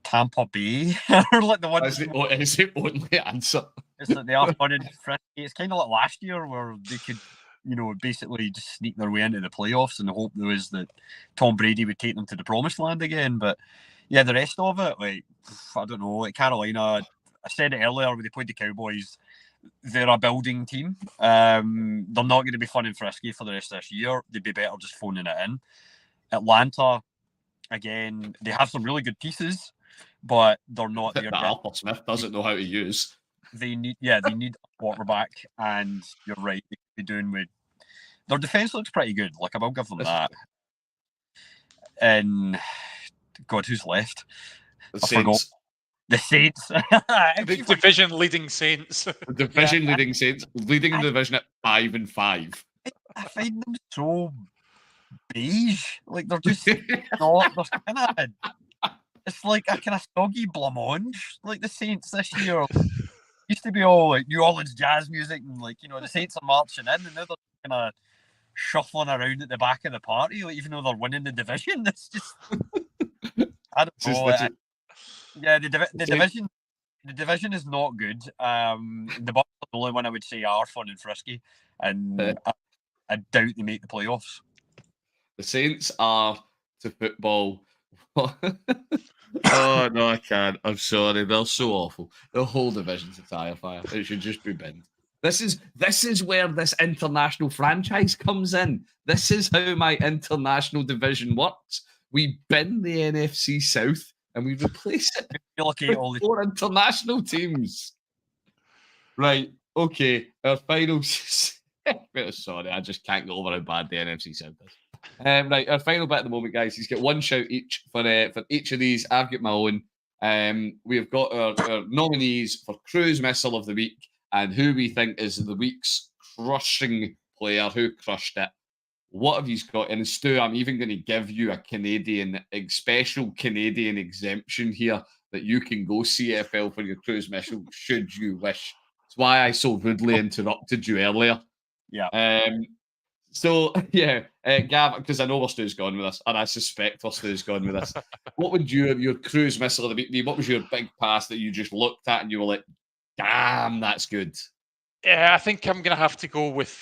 Tampa Bay are like the one. Is the only answer? It's like they are fun and frisky. It's kind of like last year where they could, basically just sneak their way into the playoffs, and the hope there was that Tom Brady would take them to the promised land again. But yeah, the rest of it, like, I don't know, like Carolina. I said it earlier when they played the Cowboys, they're a building team. They're not going to be fun and frisky for the rest of this year. They'd be better just phoning it in. Atlanta, again, they have some really good pieces, but they're not there. Arthur Smith doesn't know how to use. They need a quarterback, and you're right, they could be doing with their defense looks pretty good. Like, I will give them that. And God, who's left? The Saints. The Saints. The division leading Saints. The division leading Saints, leading the division at 5-5. I find them so beige. Like, they're just not. They're kind of. It's like a kind of soggy blancmange. Like the Saints this year used to be all like New Orleans jazz music, and the Saints are marching in, and now they're kind of shuffling around at the back of the party, like, even though they're winning the division. It's just, I don't know. Yeah, the division is not good. The Bucks are the only one I would say are fun and frisky, and I doubt they make the playoffs. The Saints are to football. Oh no, I can't. I'm sorry, they're so awful. The whole division's a tire fire. It should just be binned. This is where this international franchise comes in. This is how my international division works. We bin the NFC South and we replace it with 4 international teams. Right. Okay. Our final. Sorry, I just can't go over how bad the NFC South is. Right, our final bit at the moment, guys. He's got one shout each for each of these. I've got my own. We've got our nominees for Cru's Missile of the Week and who we think is the week's crushing player who crushed it. What have you got? And Stu, I'm even going to give you a special Canadian exemption here that you can go CFL for your Cru's Missile should you wish. It's why I so rudely interrupted you earlier. Yeah. So, Gav, because I know where Stu's gone with this, and I suspect where Stu's gone with this. What would your Cru's Missile of the week be? What was your big pass that you just looked at and you were like, damn, that's good? Yeah, I think I'm going to have to go with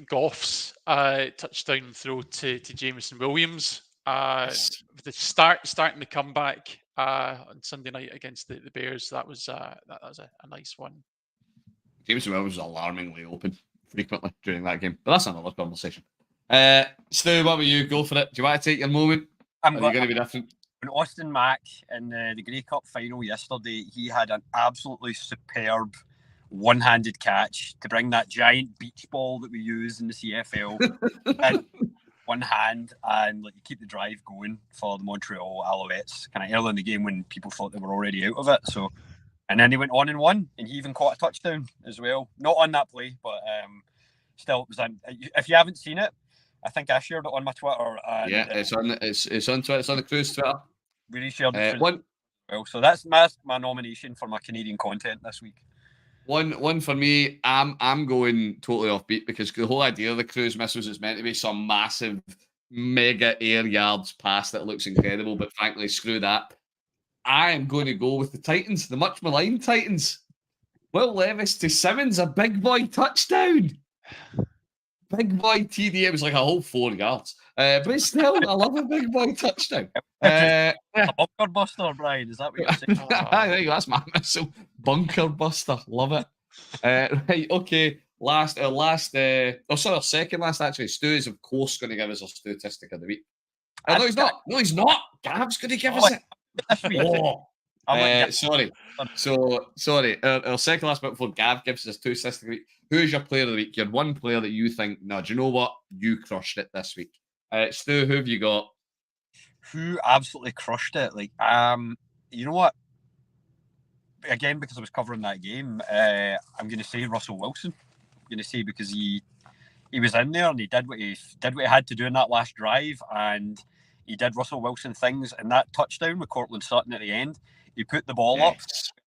Goff's touchdown throw to Jameson Williams. The starting the comeback on Sunday night against the Bears, that was a nice one. Jameson Williams was alarmingly open frequently during that game, but that's another conversation. Stu, what about you? Go for it. Do you want to take your moment? Are you going to be different? When Austin Mack in the Grey Cup final yesterday, he had an absolutely superb one-handed catch to bring that giant beach ball that we use in the CFL in one hand and keep the drive going for the Montreal Alouettes kind of early in the game when people thought they were already out of it. So, and then he went on and won, and he even caught a touchdown as well. Not on that play, but still, it was. If you haven't seen it, I think I shared it on my Twitter. Yeah, it's on Twitter. It's on the Cru's Twitter. We reshared it as well. So that's my nomination for my Canadian content this week. One for me. I'm going totally offbeat because the whole idea of the Cru's Missiles is meant to be some massive, mega air yards pass that looks incredible, but frankly, screw that. I am going to go with the Titans, the much maligned Titans. Will Levis to Simmons, a big boy touchdown. Big boy TD. It was like a whole 4 yards. But still, I love a big boy touchdown. A bunker buster, Brian. Is that what you're saying? I think that's my missile. Bunker buster. Love it. Right, okay. Our second last actually. Stu is, of course, going to give us a statistic of the week. No, he's not. No, he's not. Gav's going to give us it. Sorry. Our second last bit before Gav gives us 2 statistic of the week. Who is your player of the week? Your one player that you think, no, do you know what? You crushed it this week. Stu, who have you got? Who absolutely crushed it? You know what? Again, because I was covering that game, I'm going to say Russell Wilson. I'm going to say because he was in there and he did what he had to do in that last drive, and he did Russell Wilson things. And that touchdown with Cortland Sutton at the end, he put the ball up,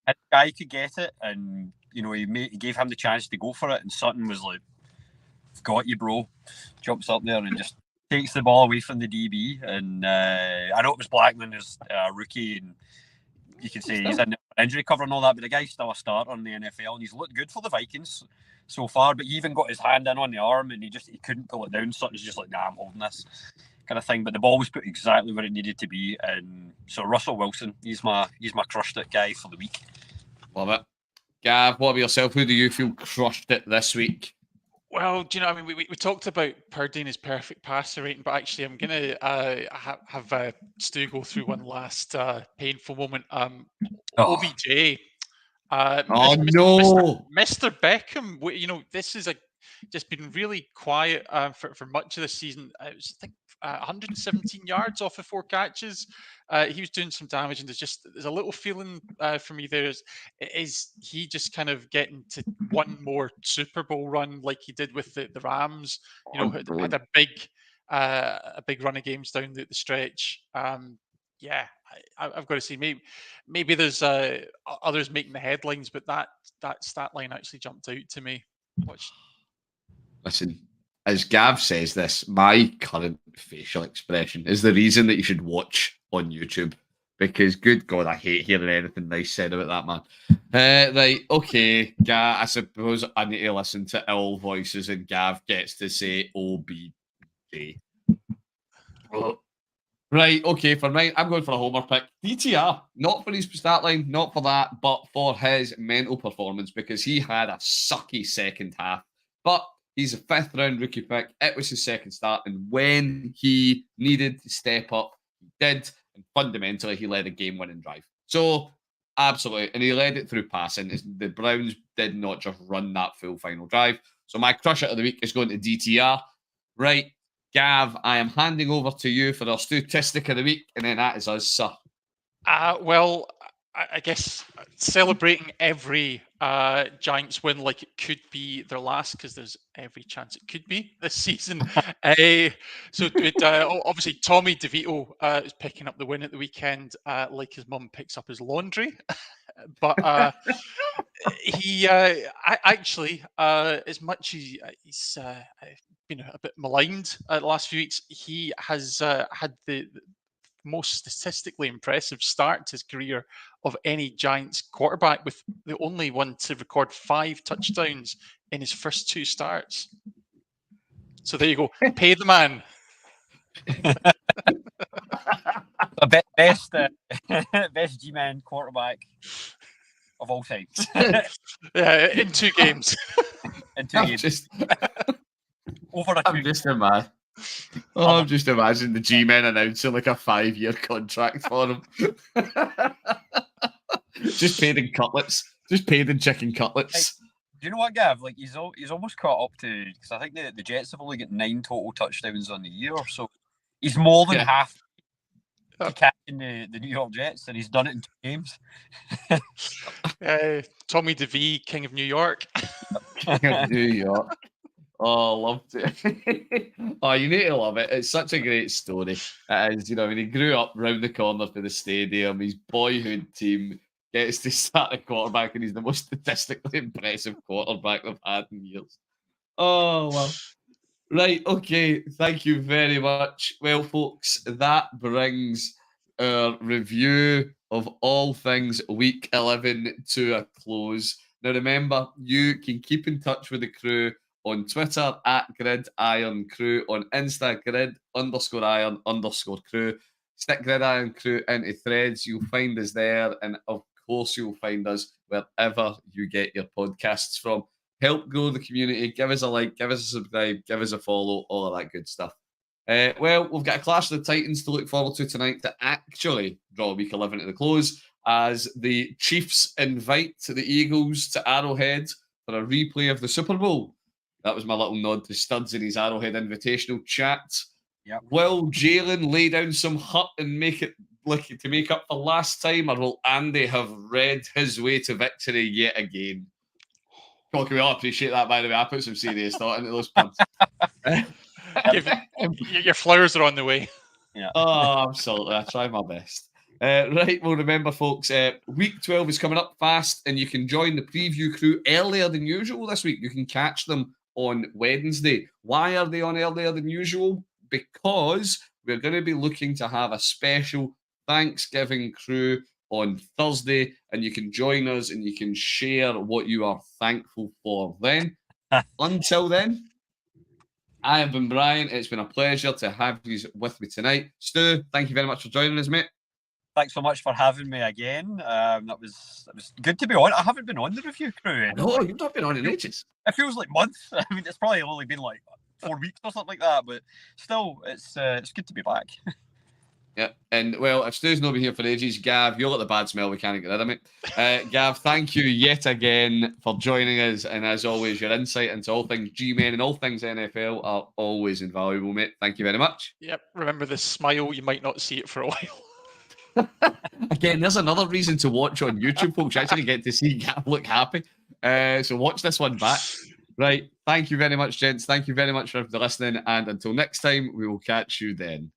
and the guy could get it, and he gave him the chance to go for it, and Sutton was like, "Got you, bro!" Jumps up there and just takes the ball away from the DB. And I know it was Blackman, who's a rookie, and you can say he's in injury cover and all that, but the guy's still a starter in the NFL, and he's looked good for the Vikings so far. But he even got his hand in on the arm, and he couldn't pull it down. Sutton's just like, "Nah, I'm holding this," kind of thing. But the ball was put exactly where it needed to be, and so Russell Wilson, he's my crushed it guy for the week. Love it. Gav, what about yourself? Who do you feel crushed it this week? Well, do you know, I mean, we talked about Purdy and his perfect passer rating, but actually I'm going to have Stu go through one last painful moment. OBJ. Mr. Beckham, this is just been really quiet for much of the season. It was, I think, 117 yards off of 4 catches. He was doing some damage, and there's a little feeling for me there is he just kind of getting to one more Super Bowl run like he did with the Rams. Had a big run of games down the stretch. I've got to see maybe there's others making the headlines, but that stat line actually jumped out to me. Listen, as Gav says this, my current facial expression is the reason that you should watch on YouTube. Because, good God, I hate hearing anything nice said about that man. Right, okay, Gav, I suppose I need to listen to ill voices and Gav gets to say OBJ. Oh. Right, okay, for mine, I'm going for a homer pick. DTR, not for his start line, not for that, but for his mental performance because he had a sucky second half. But he's a 5th round rookie pick. It was his second start, and when he needed to step up, he did. And fundamentally, he led a game winning drive. So, absolutely. And he led it through passing. The Browns did not just run that full final drive. So, my crusher of the week is going to DTR. Right, Gav, I am handing over to you for our statistic of the week, and then that is us, sir. Well, I guess celebrating every Giants win like it could be their last, because there's every chance it could be this season. So obviously Tommy DeVito is picking up the win at the weekend, like his mum picks up his laundry. But he actually, as much as he's been a bit maligned the last few weeks, he has had the most statistically impressive start to his career of any Giants quarterback, with the only one to record 5 touchdowns in his first 2 starts. So there you go. Pay the man. Best best G-man quarterback of all time. Yeah, in 2 games. In 2 games. Over a I'm just imagining. Oh, I'm just imagining the G-men announcing like a 5-year contract for him. Just paid in cutlets. Just paid in chicken cutlets. Do you know what, Gav? Like he's almost caught up to, because I think the Jets have only got 9 total touchdowns on the year, so he's more than half to catching the New York Jets, and he's done it in 2 games. Tommy DeVee, King of New York. King of New York. Oh, loved it. Oh, you need to love it. It's such a great story. It is, when he grew up round the corner for the stadium, his boyhood team gets to start a quarterback, and he's the most statistically impressive quarterback they've had in years. Oh, well. Right, okay. Thank you very much. Well, folks, that brings our review of all things week 11 to a close. Now, remember, you can keep in touch with the crew on Twitter at Irn-Cru, on Insta grid_iron_crew. Stick Irn-Cru into threads. You'll find us there. And of course, you'll find us wherever you get your podcasts from. Help grow the community. Give us a like, give us a subscribe, give us a follow, all of that good stuff. Well, we've got a Clash of the Titans to look forward to tonight to actually draw week 11 to the close, as the Chiefs invite the Eagles to Arrowhead for a replay of the Super Bowl. That was my little nod to Studs in his Arrowhead Invitational chat. Yep. Will Jalen lay down some hut and make it to make up for last time, or will Andy have read his way to victory yet again? God, can we all appreciate that, by the way? I put some serious thought into those puns. Your flowers are on the way. Yeah. Oh, absolutely. I try my best. Right, well, remember, folks, week 12 is coming up fast, and you can join the preview crew earlier than usual this week. You can catch them on Wednesday. Why are they on earlier than usual? Because we're going to be looking to have a special Thanksgiving crew on Thursday, and you can join us and you can share what you are thankful for then. Until then, I have been Brian. It's been a pleasure to have you with me tonight. Stu, thank you very much for joining us, mate. Thanks so much for having me again. That was good to be on. I haven't been on the review crew. No, you've not been on in ages. It feels like months. I mean, it's probably only been like 4 weeks or something like that, but still, it's good to be back. Yeah, and well, if Stu's not been here for ages, Gav, you'll let the bad smell we can't get rid of it. Gav, thank you yet again for joining us, and as always, your insight into all things G-Men and all things NFL are always invaluable, mate. Thank you very much. Yep, remember the smile, you might not see it for a while. Again, there's another reason to watch on YouTube, folks. You actually get to see Gav look happy. So watch this one back. Right, thank you very much, gents. Thank you very much for listening, and until next time, we will catch you then.